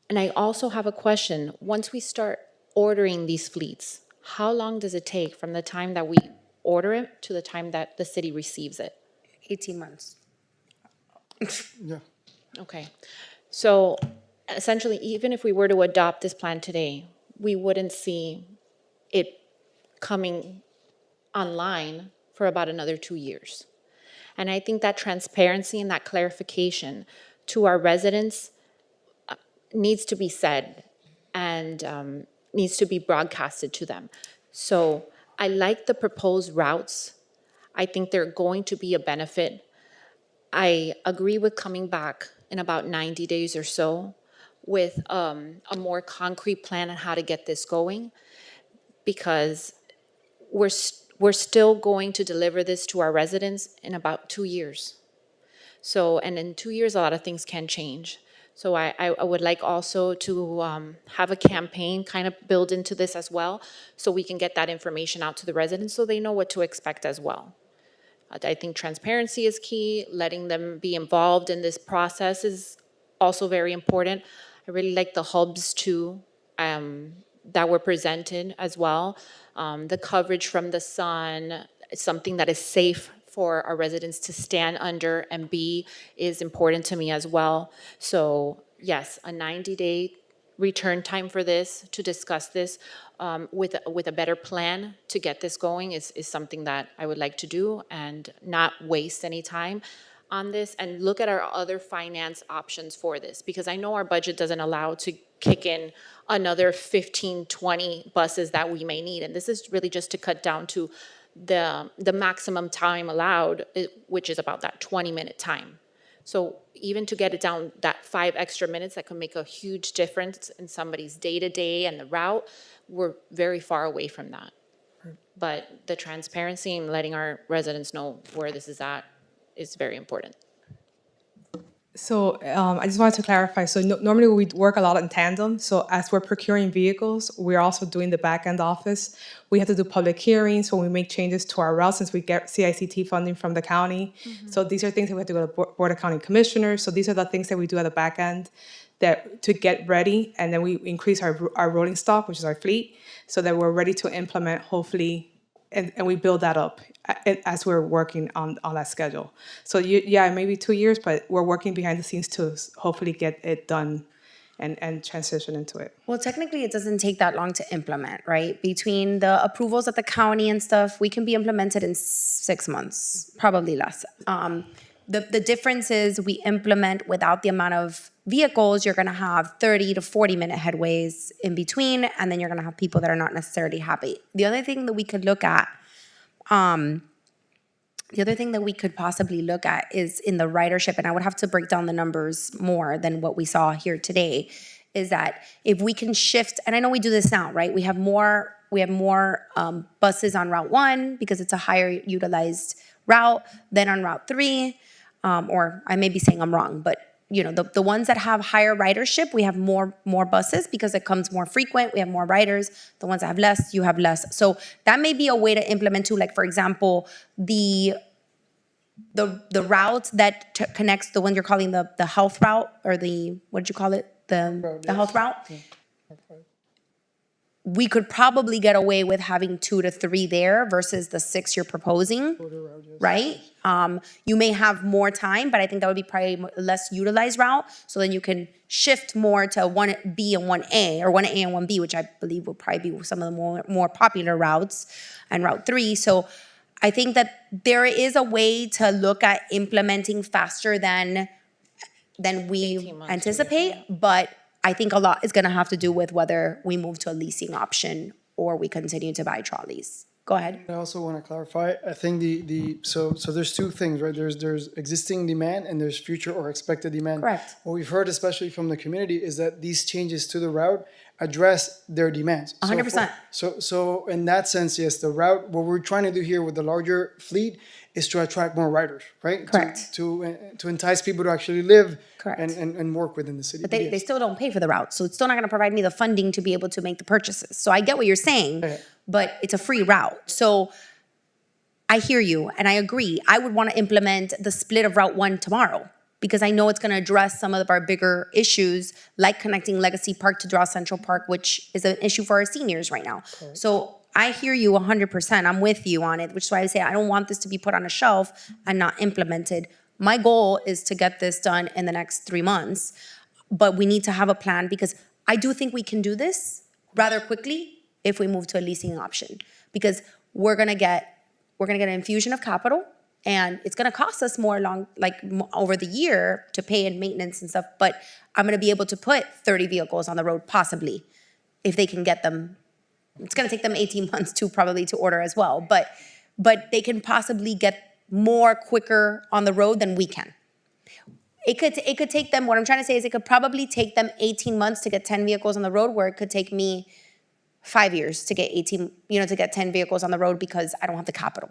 And I also have a question. Once we start ordering these fleets, how long does it take from the time that we order it to the time that the city receives it? 18 months. Yeah. Okay. So essentially, even if we were to adopt this plan today, we wouldn't see it coming online for about another 2 years. And I think that transparency and that clarification to our residents needs to be said and needs to be broadcasted to them. So I like the proposed routes. I think they're going to be a benefit. I agree with coming back in about 90 days or so with a more concrete plan on how to get this going, because we're still going to deliver this to our residents in about 2 years. So, and in 2 years, a lot of things can change. So I would like also to have a campaign kind of build into this as well, so we can get that information out to the residents so they know what to expect as well. I think transparency is key. Letting them be involved in this process is also very important. I really like the hubs too that were presented as well. The coverage from the sun, something that is safe for our residents to stand under and be is important to me as well. So yes, a 90-day return time for this, to discuss this with a better plan to get this going is something that I would like to do and not waste any time on this, and look at our other finance options for this, because I know our budget doesn't allow to kick in another 15, 20 buses that we may need. And this is really just to cut down to the maximum time allowed, which is about that 20-minute time. So even to get it down that 5 extra minutes, that can make a huge difference in somebody's day-to-day and the route, we're very far away from that. But the transparency and letting our residents know where this is at is very important. So I just wanted to clarify. So normally we work a lot in tandem. So as we're procuring vehicles, we're also doing the back end office. We have to do public hearings when we make changes to our routes, since we get CICT funding from the county. So these are things that we have to go to Board of County Commissioners. So these are the things that we do at the back end that to get ready, and then we increase our rolling stock, which is our fleet, so that we're ready to implement, hopefully, and we build that up as we're working on that schedule. So yeah, maybe 2 years, but we're working behind the scenes to hopefully get it done and transition into it. Well, technically, it doesn't take that long to implement, right? Between the approvals at the county and stuff, we can be implemented in 6 months, probably less. the difference is we implement without the amount of vehicles, you're gonna have 30 to 40-minute headways in between, and then you're gonna have people that are not necessarily happy. The other thing that we could look at, the other thing that we could possibly look at is in the ridership, and I would have to break down the numbers more than what we saw here today, is that if we can shift, and I know we do this now, right? We have more buses on Route 1 because it's a higher utilized route than on Route 3, or I may be saying I'm wrong, but you know, the ones that have higher ridership, we have more buses because it comes more frequent, we have more riders. The ones that have less, you have less. So that may be a way to implement too, like for example, the route that connects the one you're calling the health route, or the, what did you call it? The health route. We could probably get away with having 2 to 3 there versus the 6 you're proposing, right? You may have more time, but I think that would be probably a less utilized route. So then you can shift more to 1B and 1A, or 1A and 1B, which I believe will probably be some of the more popular routes, and Route 3. So I think that there is a way to look at implementing faster than we anticipate, but I think a lot is gonna have to do with whether we move to a leasing option or we continue to buy trolleys. Go ahead. I also want to clarify, I think so there's two things, right? There's existing demand and there's future or expected demand. Correct. What we've heard, especially from the community, is that these changes to the route address their demands. 100%. So in that sense, yes, the route, what we're trying to do here with the larger fleet is to attract more riders, right? Correct. To entace people to actually live Correct. and work within the city. But they still don't pay for the route, so it's still not gonna provide me the funding to be able to make the purchases. So I get what you're saying, but it's a free route. So I hear you, and I agree. I would wanna implement the split of Route 1 tomorrow, because I know it's gonna address some of our bigger issues, like connecting Legacy Park to Doral Central Park, which is an issue for our seniors right now. So I hear you 100%. I'm with you on it, which is why I say I don't want this to be put on a shelf and not implemented. My goal is to get this done in the next 3 months, but we need to have a plan, because I do think we can do this rather quickly if we move to a leasing option, because we're gonna get an infusion of capital, and it's gonna cost us more over the year to pay in maintenance and stuff, but I'm gonna be able to put 30 vehicles on the road possibly, if they can get them. It's gonna take them 18 months probably to order as well, but they can possibly get more quicker on the road than we can. It could take them, what I'm trying to say is it could probably take them 18 months to get 10 vehicles on the road, where it could take me 5 years to get 10 vehicles on the road because I don't have the capital.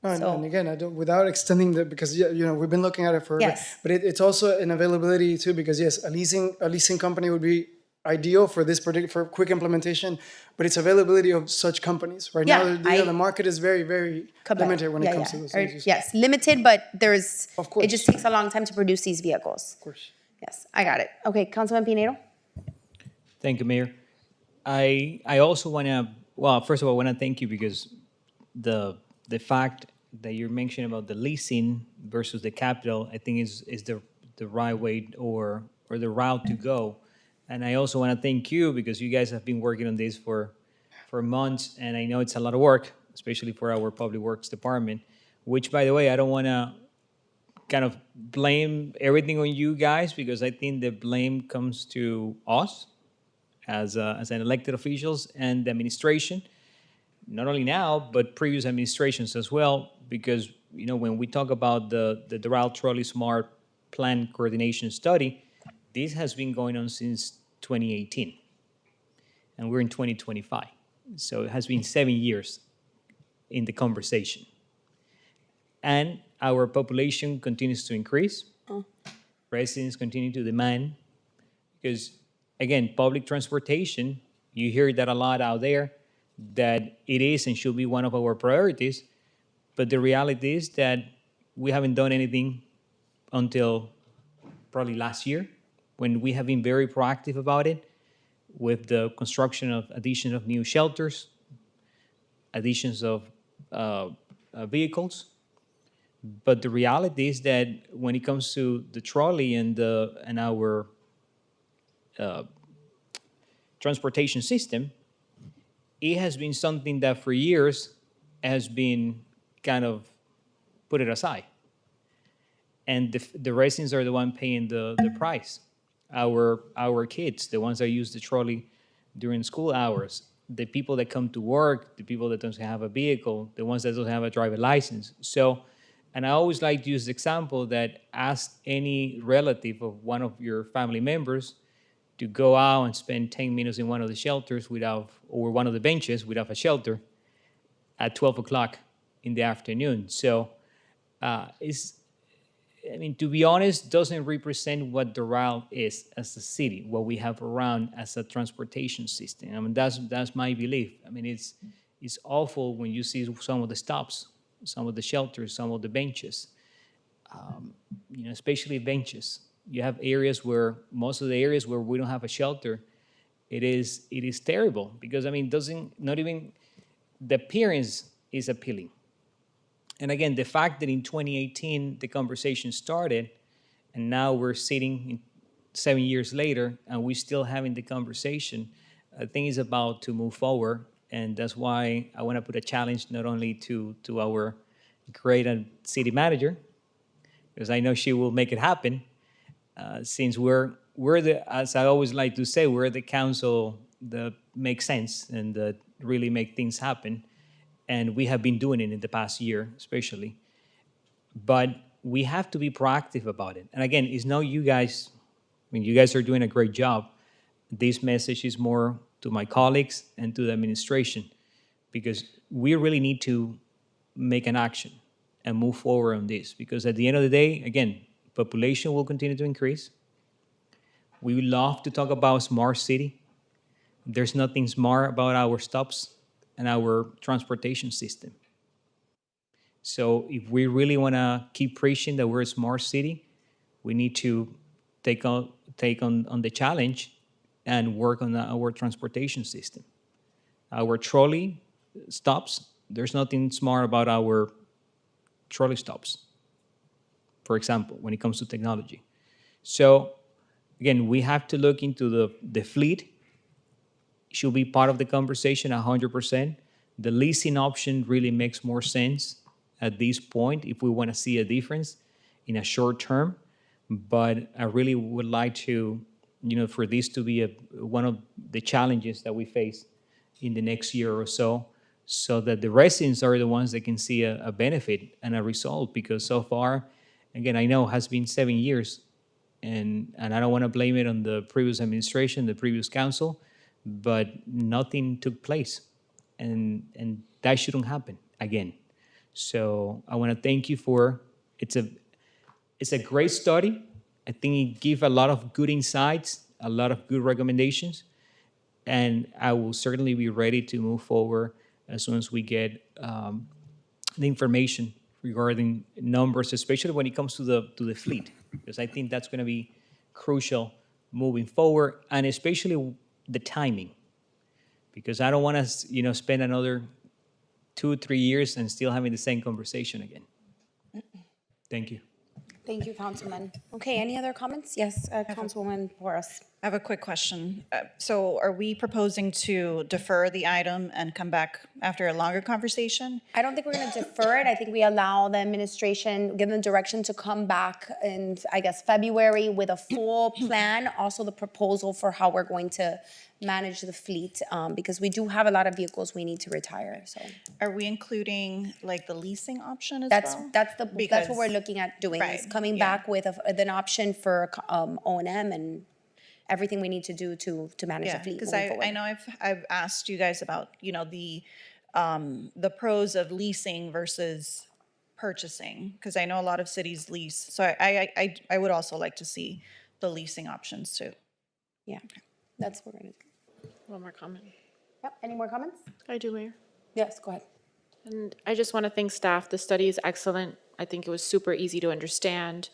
And again, without extending because we've been looking at it for a bit, but it's also an availability too, because yes, a leasing company would be ideal for for quick implementation, but it's availability of such companies right now. The market is very, very limited when it comes to those things. Yes, limited, but of course, it just takes a long time to produce these vehicles. Of course. Yes, I got it. Okay, Councilman Pinedo. Thank you, Mayor. I also want to, well, first of all, I want to thank you, because the fact that you're mentioning about the leasing versus the capital, I think is the right way or the route to go. And I also want to thank you, because you guys have been working on this for months, and I know it's a lot of work, especially for our Public Works Department, which, by the way, I don't want to kind of blame everything on you guys, because I think the blame comes to us as an elected officials and the administration, not only now, but previous administrations as well, because, when we talk about the Doral Trolley Smart Plan Coordination Study, this has been going on since 2018, and we're in 2025. So it has been 7 years in the conversation. And our population continues to increase. Residents continue to demand, because, again, public transportation, you hear that a lot out there, that it is and should be one of our priorities, but the reality is that we haven't done anything until probably last year, when we have been very proactive about it, with the addition of new shelters, additions of vehicles. But the reality is that when it comes to the trolley and our transportation system, it has been something that for years has been kind of put it aside. and the residents are the one paying the price. Our kids, the ones that use the trolley during school hours, the people that come to work, the people that don't have a vehicle, the ones that don't have a driver license. So, and I always like to use the example that ask any relative of one of your family members to go out and spend 10 minutes in one of the shelters without, or one of the benches without a shelter at 12 o'clock in the afternoon. So it's, I mean, to be honest, doesn't represent what Doral is as a city, what we have around as a transportation system. I mean, that's my belief. I mean, it's awful when you see some of the stops, some of the shelters, some of the benches, you know, especially benches. You have areas where, most of the areas where we don't have a shelter, it is terrible because, I mean, doesn't, not even, the appearance is appealing. And again, the fact that in 2018 the conversation started, and now we're sitting 7 years later and we're still having the conversation, I think is about to move forward. And that's why I want to put a challenge not only to our great city manager, because I know she will make it happen, since we're the, as I always like to say, we're the council that makes sense and that really make things happen. And we have been doing it in the past year, especially. But we have to be proactive about it. And again, it's not you guys, I mean, you guys are doing a great job. This message is more to my colleagues and to the administration, because we really need to make an action and move forward on this. Because at the end of the day, again, population will continue to increase. We would love to talk about smart city. There's nothing smart about our stops and our transportation system. So if we really want to keep preaching that we're a smart city, we need to take on the challenge and work on our transportation system. Our trolley stops, there's nothing smart about our trolley stops, for example, when it comes to technology. So again, we have to look into the fleet. Should be part of the conversation 100%. The leasing option really makes more sense at this point if we want to see a difference in a short term. But I really would like to, you know, for this to be one of the challenges that we face in the next year or so, so that the residents are the ones that can see a benefit and a result. Because so far, again, I know it has been 7 years, and I don't want to blame it on the previous administration, the previous council, but nothing took place, and that shouldn't happen again. So I want to thank you for, it's a great study. I think it gives a lot of good insights, a lot of good recommendations, and I will certainly be ready to move forward as soon as we get the information regarding numbers, especially when it comes to the fleet, because I think that's going to be crucial moving forward, and especially the timing, because I don't want to, you know, spend another 2-3 years and still having the same conversation again. Thank you. Thank you, Councilman. Okay, any other comments? Yes, Councilwoman Porras. I have a quick question. So are we proposing to defer the item and come back after a longer conversation? I don't think we're going to defer it. I think we allow the administration, give them direction to come back in, I guess, February with a full plan, also the proposal for how we're going to manage the fleet, because we do have a lot of vehicles we need to retire, so. Are we including like the leasing option as That's well? that's what Because- we're looking at doing, is Right, coming yeah. back with an option for O&M and everything we need to do to manage the Yeah, fleet because moving I forward. know I've asked you guys about, you know, the pros of leasing versus purchasing, because I know a lot of cities lease. So I would also like to see the leasing options too. Yeah, that's what we're gonna do. One more comment. Yep, any more comments? I do, Mayor. Yes, go ahead. And I just want to thank staff. The study is excellent. I think it was super easy to understand.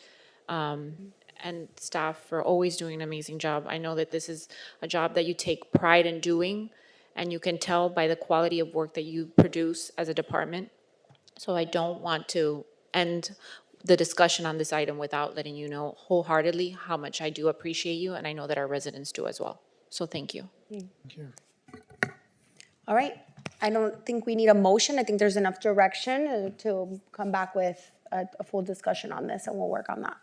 And staff for always doing an amazing job. I know that this is a job that you take pride in doing, and you can tell by the quality of work that you produce as a department. So I don't want to end the discussion on this item without letting you know wholeheartedly how much I do appreciate you, and I know that our residents do as well. So thank you. All right, I don't think we need a motion. I think there's enough direction to come back with a full discussion on this, and we'll work on that.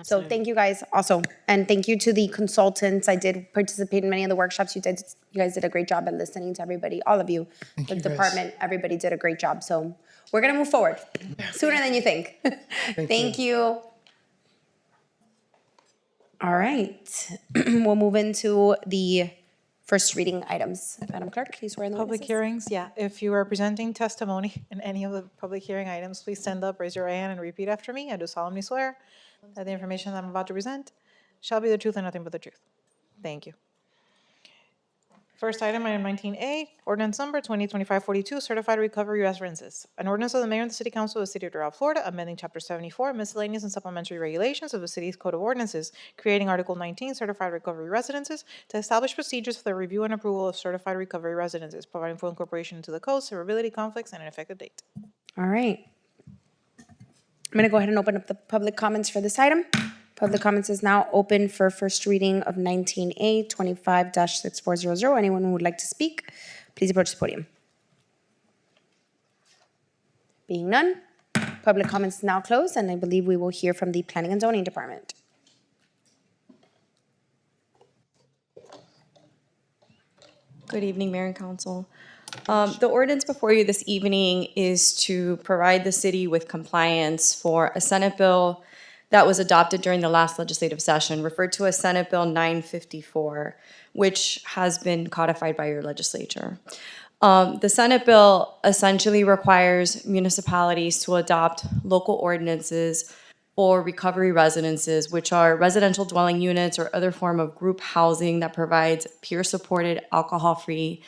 So thank you guys also, and thank you to the consultants. I did participate in many of the workshops. You guys did a great job at listening to everybody, all of you. The you, guys. department, everybody did a great job. So we're gonna move forward sooner than you think. Thank you. All right, we'll move into the first reading items. Madam Clerk, please swear in the Public witnesses. hearings, yeah. If you are presenting testimony in any of the public hearing items, please stand up, raise your right hand, and repeat after me. I do solemnly swear that the information that I'm about to present shall be the truth and nothing but the truth. Thank you. First item 19A, ordinance number 2025-42, certified recovery residences. An ordinance of the mayor and the city council of the city of Doral, Florida, amending chapter 74, miscellaneous and supplementary regulations of the city's code of ordinances, creating article 19, certified recovery residences, to establish procedures for the review and approval of certified recovery residences, providing for incorporation into the code, severability, conflicts, and an effective date. All right. I'm going to go ahead and open up the public comments for this item. Public comments is now open for first reading of 19A 25-6400. Anyone who would like to speak, please approach the podium. Being none, public comments is now closed, and I believe we will hear from the Planning and Zoning Department. Good evening, Mayor and Council. The ordinance before you this evening is to provide the city with compliance for a Senate bill that was adopted during the last legislative session, referred to as Senate Bill 954, which has been codified by your legislature. The Senate bill essentially requires municipalities to adopt local ordinances for recovery residences, which are residential dwelling units or other form of group housing that provides peer-supported, alcohol-free,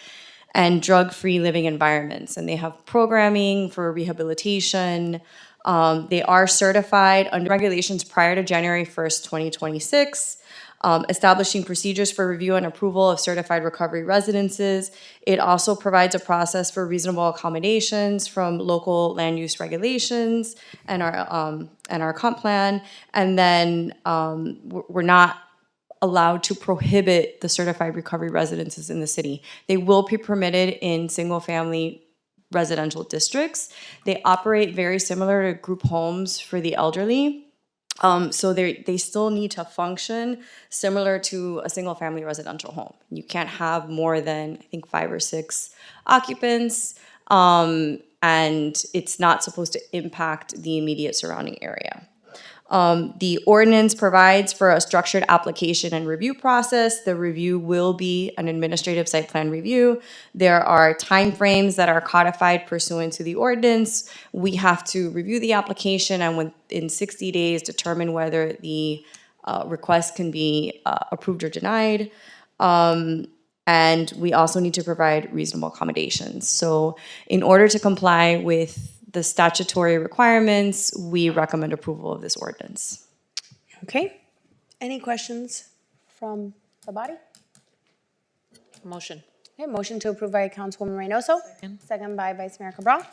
and drug-free living environments. And they have programming for rehabilitation. They are certified under regulations prior to January 1st, 2026, establishing procedures for review and approval of certified recovery residences. It also provides a process for reasonable accommodations from local land use regulations and our comp plan. And then we're not allowed to prohibit the certified recovery residences in the city. They will be permitted in single-family residential districts. They operate very similar to group homes for the elderly. So they still need to function similar to a single-family residential home. You can't have more than, I think, 5 or 6 occupants, and it's not supposed to impact the immediate surrounding area. The ordinance provides for a structured application and review process. The review will be an administrative site plan review. There are timeframes that are codified pursuant to the ordinance. We have to review the application and within 60 days determine whether the request can be approved or denied. And we also need to provide reasonable accommodations. So in order to comply with the statutory requirements, we recommend approval of this ordinance. Okay. Any questions from the body? Motion. Okay, motion to approve by Councilwoman Reynoso. Second by Vice Mayor Cabral.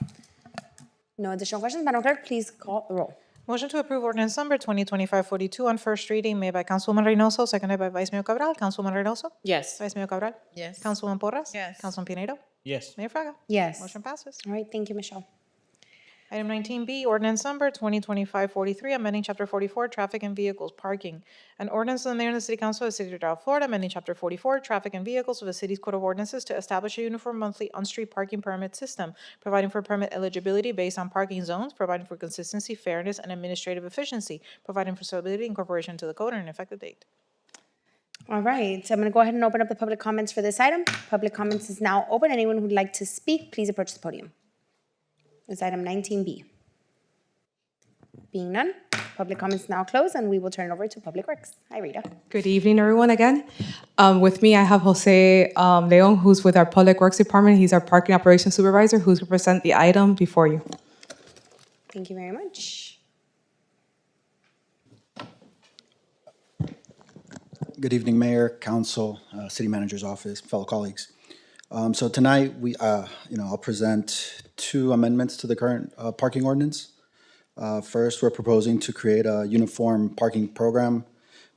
No additional questions. Madam Clerk, please call the roll. Motion to approve ordinance number 2025-42 on first reading made by Councilwoman Reynoso, seconded by Vice Mayor Cabral. Councilwoman Reynoso? Yes. Vice Mayor Cabral? Yes. Councilwoman Porras? Yes. Councilman Pinedo? Yes. Mayor Fraga? Yes. Motion passes. All right, thank you, Michelle. Item 19B, ordinance number 2025-43, amending Chapter 44, Traffic and Vehicles Parking. An ordinance of the mayor and the city council of the city of Doral, Florida, amending Chapter 44, Traffic and Vehicles of the city's code of ordinances to establish a uniform monthly on-street parking permit system, providing for permit eligibility based on parking zones, providing for consistency, fairness, and administrative efficiency, providing for stability, incorporation to the code, and an effective date. All right, so I'm going to go ahead and open up the public comments for this item. Public comments is now open. Anyone who'd like to speak, please approach the podium. It's item 19B. Being none, public comments now closed, and we will turn it over to Public Works. Hi, Rita. Good evening, everyone, again. With me, I have Jose Leon, who's with our Public Works Department. He's our Parking Operations Supervisor, who's going to present the item before you. Thank you very much. Good evening, Mayor, Council, City Manager's Office, fellow colleagues. So tonight, I'll present 2 amendments to the current parking ordinance. First, we're proposing to create a uniform parking program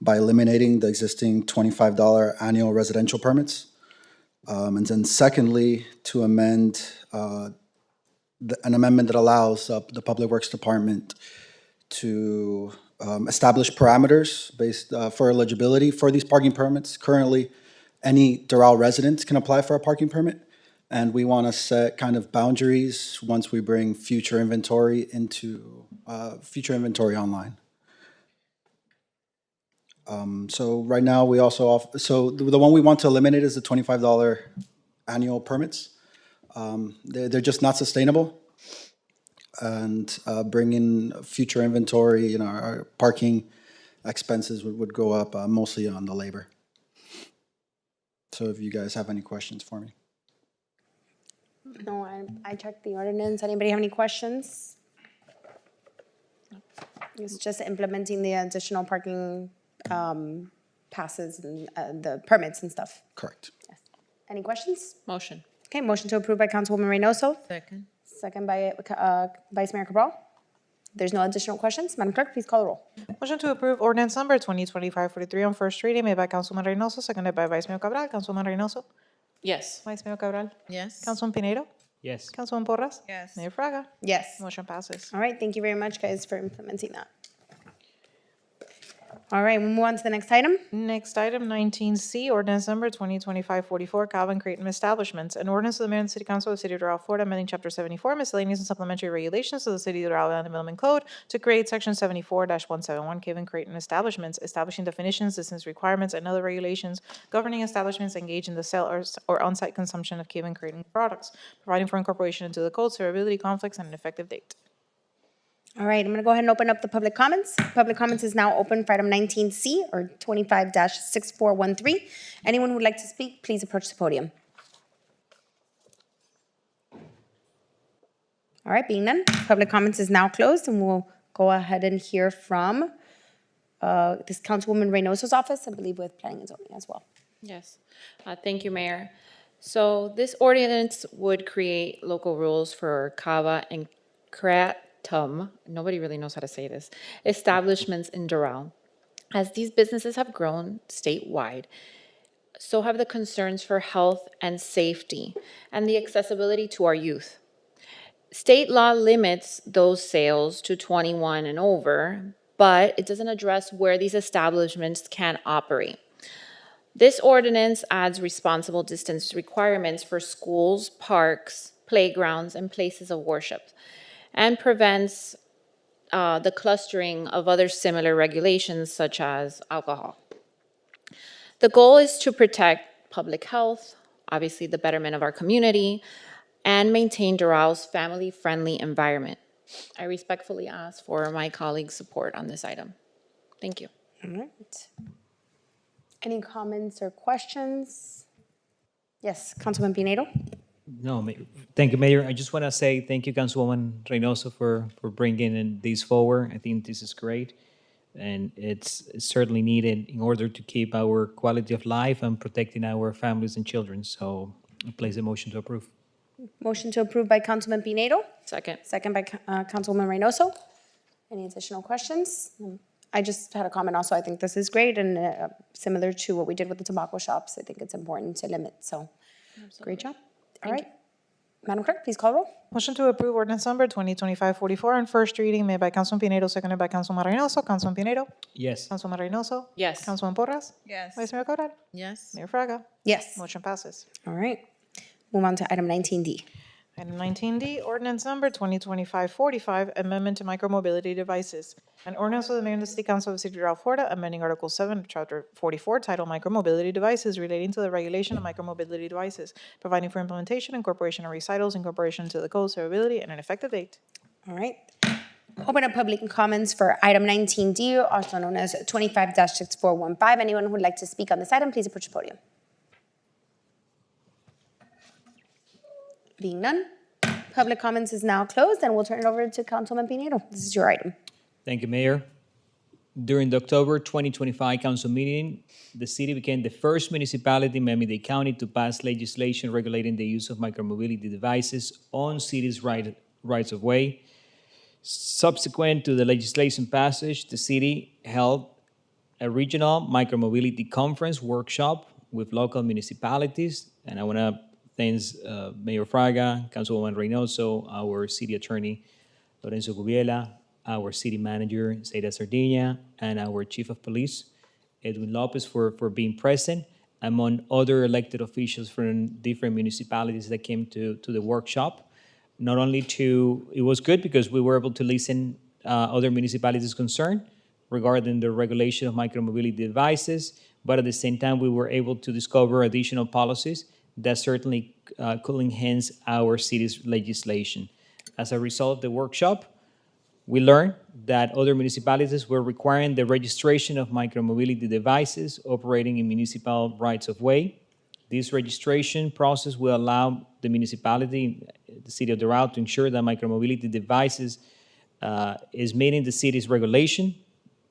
by eliminating the existing $25 annual residential permits. And then secondly, to amend an amendment that allows the Public Works Department to establish parameters based for eligibility for these parking permits. Currently, any Doral resident can apply for a parking permit, and we want to set kind of boundaries once we bring future inventory online. So right now, we also so the one we want to eliminate is the $25 annual permits. They're just not sustainable. And bringing future inventory, our parking expenses would go up mostly on the labor. So if you guys have any questions for me. No, I checked the ordinance. Anybody have any questions? It's just implementing the additional parking passes and the permits and stuff. Correct. Yes. Any questions? Motion. Okay, motion to approve by Councilwoman Reynoso, Second. second by Vice Mayor Cabral. There's no additional questions. Madam Clerk, please call the roll. Motion to approve ordinance number 2025-43 on first reading made by Councilman Reynoso, seconded by Vice Mayor Cabral. Councilman Reynoso. Yes. Vice Mayor Cabral. Yes. Councilman Pinedo. Yes. Councilman Porras. Yes. Mayor Fraga. Yes. Motion passes. All right, thank you very much, guys, for implementing that. All right, we'll move on to the next item. Next item, 19C, ordinance number 2025-44, Calvin Creighton Establishments. An ordinance of the Mayor and City Council of the City of Doral, Florida, amending Chapter 74, miscellaneous and supplementary regulations of the City of Doral Land Development Code to create Section 74-171, Calvin Creighton Establishments, establishing definitions, distance requirements, and other regulations governing establishments engaged in the sale or on-site consumption of Calvin Creighton products, providing for incorporation into the code, severability, conflicts, and an effective date. All right, I'm going to go ahead and open up the public comments. Public comments is now open for item 19C or 25-6413. Anyone who would like to speak, please approach the podium. All right, being none, public comments is now closed, and we'll go ahead and hear from this Councilwoman Reynoso's office, I believe with Planning and Zoning as well. Yes. Thank you, Mayor. So this ordinance would create local rules for Cava and Kratom, nobody really knows how to say this, establishments in Doral. As these businesses have grown statewide, so have the concerns for health and safety and the accessibility to our youth. State law limits those sales to 21 and over, but it doesn't address where these establishments can operate. This ordinance adds responsible distance requirements for schools, parks, playgrounds, and places of worship, and prevents the clustering of other similar regulations such as alcohol. The goal is to protect public health, obviously the betterment of our community, and maintain Doral's family-friendly environment. I respectfully ask for my colleagues' support on this item. Thank you. All right. Any comments or questions? Yes, Councilman Pinedo? No, thank you, Mayor. I just want to say thank you, Councilwoman Reynoso, for bringing these forward. I think this is great, and it's certainly needed in order to keep our quality of life and protecting our families and children. So I place a motion to approve. Motion to approve by Councilman Pinedo, Second. second by Councilwoman Reynoso. Any additional questions? I just had a comment also. I think this is great and similar to what we did with the tobacco shops. I think it's important to limit, so great job. All right. Madam Clerk, please call roll. Motion to approve ordinance number 2025-44 on first reading made by Councilman Pinedo, seconded by Councilman Reynoso. Councilman Pinedo. Yes. Councilman Reynoso. Yes. Councilman Porras. Yes. Vice Mayor Cabral. Yes. Mayor Fraga. Yes. Motion passes. All right. Move on to item 19D. Item 19D, ordinance number 2025-45, amendment to micromobility devices. An ordinance of the Mayor and the City Council of the City of Doral, Florida, amending Article 7 of Chapter 44, titled Micromobility Devices, relating to the regulation of micromobility devices, providing for implementation, incorporation of recitals, incorporation to the code, severability, and an effective date. All right. Open up public comments for item 19D, also known as 25-6415. Anyone who would like to speak on this item, please approach the podium. Being none, public comments is now closed, and we'll turn it over to Councilman Pinedo. This is your item. Thank you, Mayor. During the October 2025 council meeting, the city became the first municipality in Miami-Dade County to pass legislation regulating the use of micromobility devices on cities' rights of way. Subsequent to the legislation passage, the city held a regional micromobility conference workshop with local municipalities. And I want to thank Mayor Fraga, Councilwoman Reynoso, our city attorney, Lorenzo Cubiela, our city manager, Zeta Sardina, and our chief of police, Edwin Lopez, for being present, among other elected officials from different municipalities that came to the workshop. Not only it was good because we were able to listen other municipalities' concern regarding the regulation of micromobility devices, but at the same time, we were able to discover additional policies that certainly could enhance our city's legislation. As a result of the workshop, we learned that other municipalities were requiring the registration of micromobility devices operating in municipal rights-of-way. This registration process will allow the municipality, the city of Doral, to ensure that micromobility devices is meeting the city's regulation,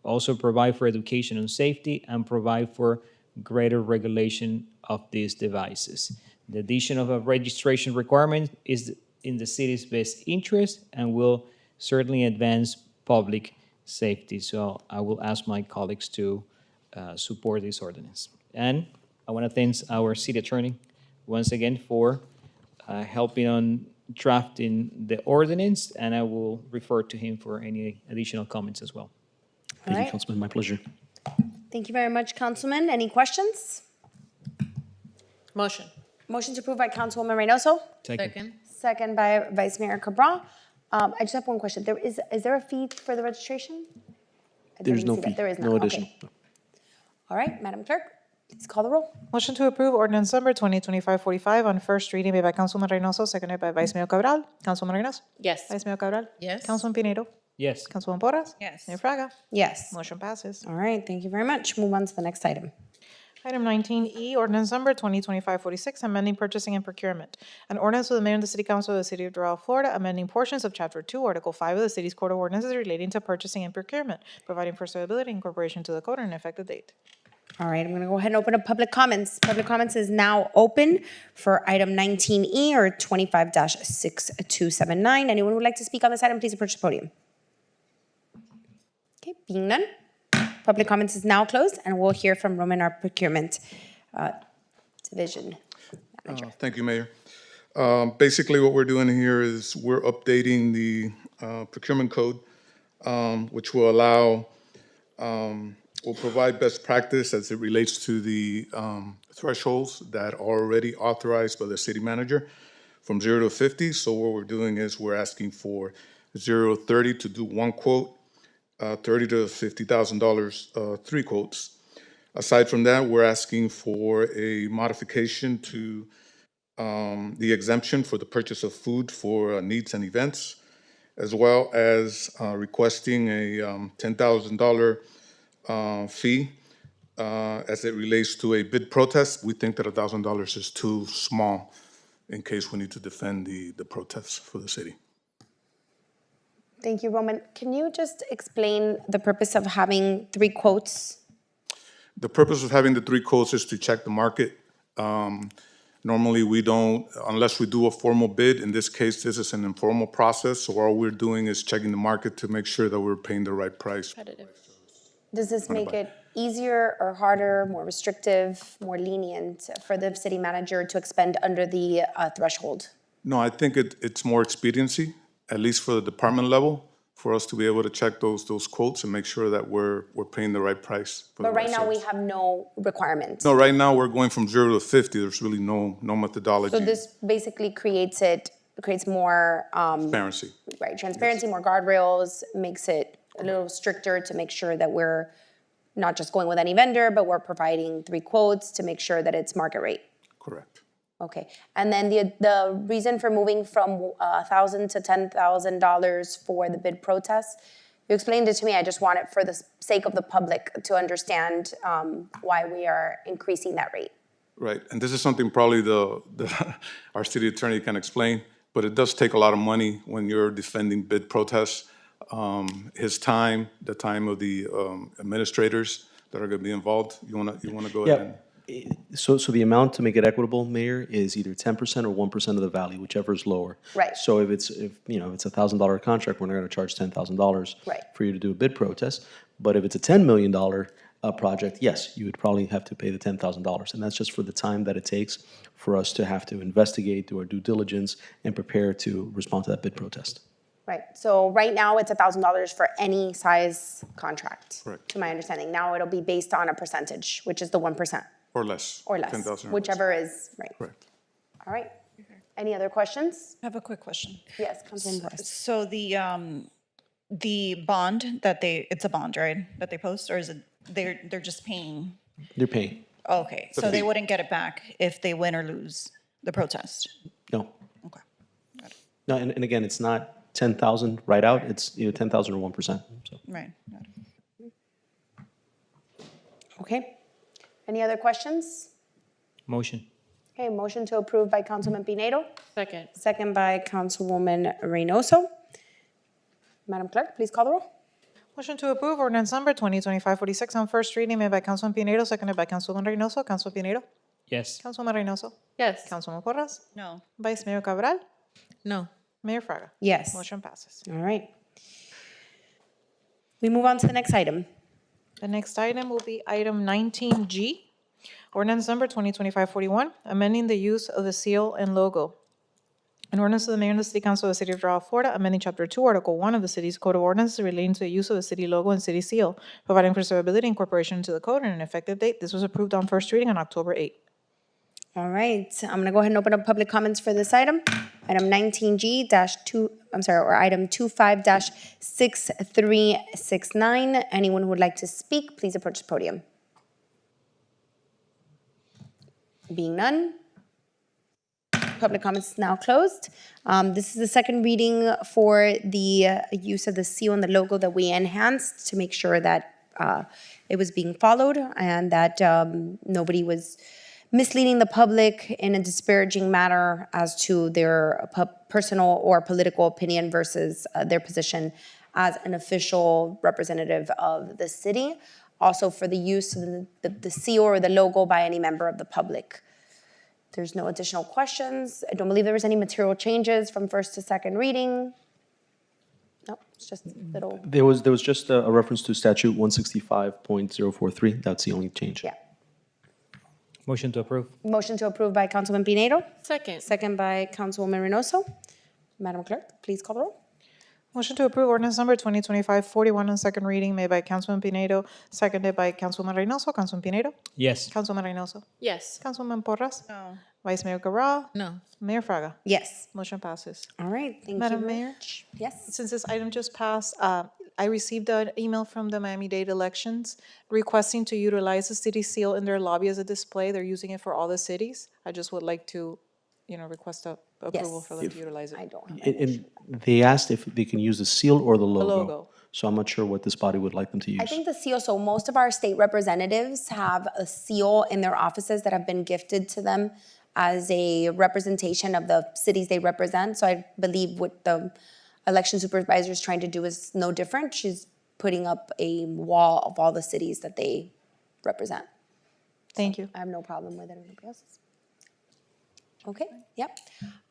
also provide for education on safety, and provide for greater regulation of these devices. The addition of a registration requirement is in the city's best interest and will certainly advance public safety. So I will ask my colleagues to support this ordinance. And I want to thank our city attorney once again for helping on drafting the ordinance, and I will refer to him for any additional comments as well. All right. Councilman. My pleasure. Thank you very much, Councilman. Any questions? Motion. Motion to approve by Councilwoman Reynoso, Second. second by Vice Mayor Cabral. I just have one question. Is there a fee for the registration? I There's didn't no see that. fee. There is No none. additional. Okay. All right, Madam Clerk, please call the roll. Motion to approve ordinance number 2025-45 on first reading made by Councilman Reynoso, seconded by Vice Mayor Cabral. Councilman Reynoso. Yes. Vice Mayor Cabral. Yes. Councilman Pinedo. Yes. Councilman Porras. Yes. Mayor Fraga. Yes. Motion passes. All right, thank you very much. Move on to the next item. Item 19E, ordinance number 2025-46, amending purchasing and procurement. An ordinance of the mayor and the city council of the city of Doral, Florida, amending portions of chapter 2, article 5 of the city's code of ordinances relating to purchasing and procurement, providing for stability and incorporation to the code and an effective date. All right, I'm going to go ahead and open up public comments. Public comments is now open for item 19E or 25-6279. Anyone who would like to speak on this item, please approach the podium. Okay, being none, public comments is now closed, and we'll hear from Roman, our procurement division manager. Thank you, Mayor. Basically, what we're doing here is we're updating the procurement code, which will allow, will provide best practice as it relates to the thresholds that are already authorized by the city manager from 0 to 50. So what we're doing is we're asking for 0 to 30 to do one quote, $30,000 to $50,000, 3 quotes. Aside from that, we're asking for a modification to the exemption for the purchase of food for needs and events, as well as requesting a $10,000 fee as it relates to a bid protest. We think that $1,000 is too small in case we need to defend the protests for the city. Thank you, Roman. Can you just explain the purpose of having 3 quotes? The purpose of having the 3 quotes is to check the market. Normally, we don't, unless we do a formal bid. In this case, this is an informal process, so all we're doing is checking the market to make sure that we're paying the right price. Competitive. Does this make it easier or harder, more restrictive, more lenient for the city manager to expend under the threshold? No, I think it's more expediency, at least for the department level, for us to be able to check those quotes and make sure that we're paying the right price. For But the right right now, we service. have no requirement. No, right now, we're going from 0 to 50. There's really no methodology. So this basically creates more, Transparency. right, transparency, more guardrails, makes it a little stricter to make sure that we're not just going with any vendor, but we're providing 3 quotes to make sure that it's market rate. Correct. Okay, and then the reason for moving from $1,000 to $10,000 for the bid protest, you explained it to me. I just want it for the sake of the public to understand why we are increasing that rate. Right, and this is something probably our city attorney can explain, but it does take a lot of money when you're defending bid protests. His time, the time of the administrators that are going to be involved. You want to go ahead and. So the amount to make it equitable, Mayor, is either 10% or 1% of the value, whichever is lower. Right. So if it's $1,000 contract, we're not going to charge $10,000 Right. for you to do a bid protest. But if it's a $10 million project, yes, you would probably have to pay the $10,000. And that's just for the time that it takes for us to have to investigate, do our due diligence, and prepare to respond to that bid protest. Right, so right now it's $1,000 for any size contract. Correct. To my understanding. Now it'll be based on a percentage, which is the 1%. Or less. Or less, 10,000 or less. whichever is, right. Correct. All right. Any other questions? I have a quick question. Yes, Councilwoman Perez. So the bond that it's a bond, right, that they post, or is it, they're just paying? They're paying. Okay, so they wouldn't get it back if they win or lose the protest? No. Okay. No, and again, it's not 10,000 right out, it's either 10,000 or 1%. So. Right. Got it. Okay. Any other questions? Motion. Okay, motion to approve by Councilman Pinedo, Second. second by Councilwoman Reynoso. Madam Clerk, please call the roll. Motion to approve ordinance number 2025-46 on first reading made by Councilman Pinedo, seconded by Councilwoman Reynoso. Councilman Pinedo? Yes. Councilwoman Reynoso? Yes. Councilwoman Porras? No. Vice Mayor Cabral? No. Mayor Fraga? Yes. Motion passes. All right. We move on to the next item. The next item will be item 19G, ordinance number 2025-41, amending the use of the seal and logo. An ordinance of the mayor and the city council of the city of Doral, Florida, amending chapter 2, article 1 of the city's code of ordinances relating to the use of the city logo and city seal, providing for severability, incorporation into the code, and an effective date. This was approved on first reading on October 8. All right, I'm gonna go ahead and open up public comments for this item. Item 19G-2, or item 25-6369. Anyone who would like to speak, please approach the podium. Being none, public comments is now closed. This is the second reading for the use of the seal and the logo that we enhanced to make sure that it was being followed and that nobody was misleading the public in a disparaging manner as to their personal or political opinion versus their position as an official representative of the city. Also for the use of the seal or the logo by any member of the public. There's no additional questions. I don't believe there was any material changes from first to second reading. No, it's just little. There was just a reference to statute 165.043. That's the only change. Yeah. Motion to approve. Motion to approve by Councilman Pinedo, Second. second by Councilwoman Reynoso. Madam Clerk, please call the roll. Motion to approve ordinance number 2025-41 on second reading made by Councilman Pinedo, seconded by Councilwoman Reynoso. Councilman Pinedo? Yes. Councilwoman Reynoso? Yes. Councilwoman Porras? No. Vice Mayor Cabral? No. Mayor Fraga? Yes. Motion passes. All right, thank you. Madam very Mayor? much. Yes. Since this item just passed, I received an email from the Miami-Dade elections requesting to utilize the city seal in their lobby as a display. They're using it for all the cities. I just would like to, request approval Yes. for them to utilize it. I don't have any. And they asked if they can use the seal or the logo. logo. So I'm not sure what this body would like them to use. I think the seal, so most of our state representatives have a seal in their offices that have been gifted to them as a representation of the cities they represent. So I believe what the election supervisor is trying to do is no different. She's putting up a wall of all the cities that they represent. Thank you. I have no problem with it. Anybody else's? Okay, yep.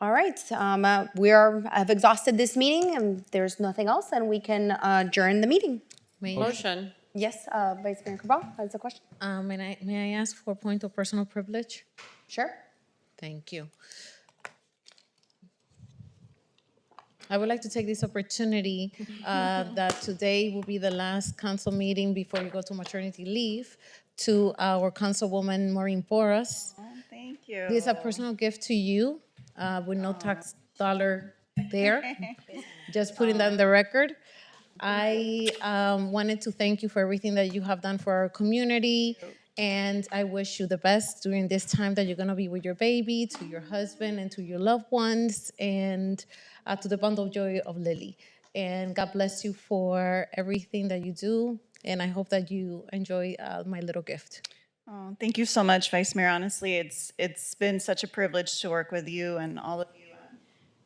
All right, I've exhausted this meeting and there's nothing else and we can adjourn the meeting. Motion. Yes, Vice Mayor Cabral has a question? May I ask for a point of personal privilege? Sure. Thank you. I would like to take this opportunity that today will be the last council meeting before you go to maternity leave to our councilwoman Maureen Porras. Oh, thank you. This is a personal gift to you with no tax dollar there. Just putting that on the record. I wanted to thank you for everything that you have done for our community. And I wish you the best during this time that you're going to be with your baby, to your husband, and to your loved ones, and to the bundle of joy of Lily. And God bless you for everything that you do. And I hope that you enjoy my little gift. Oh, thank you so much, Vice Mayor. Honestly, it's been such a privilege to work with you and all of you.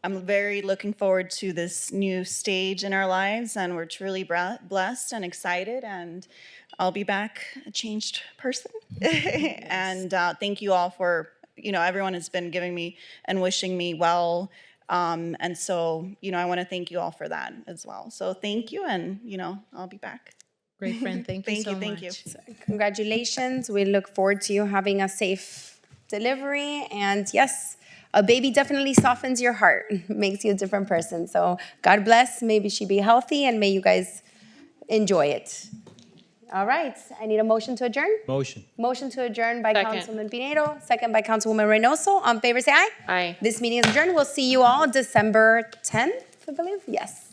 I'm very looking forward to this new stage in our lives, and we're truly blessed and excited, and I'll be back a changed person. And thank you all for, everyone has been giving me and wishing me well. And so, I want to thank you all for that as well. So thank you, and, I'll be back. Great friend, thank you so much. Thank you. Congratulations. We look forward to you having a safe delivery. And yes, a baby definitely softens your heart, makes you a different person. So God bless. Maybe she be healthy and may you guys enjoy it. All right. I need a motion to adjourn. Motion. Motion to adjourn by Second. Councilman Pinedo, second by Councilwoman Reynoso. On favor, say aye. Aye. This meeting is adjourned. We'll see you all December 10th, I believe. Yes.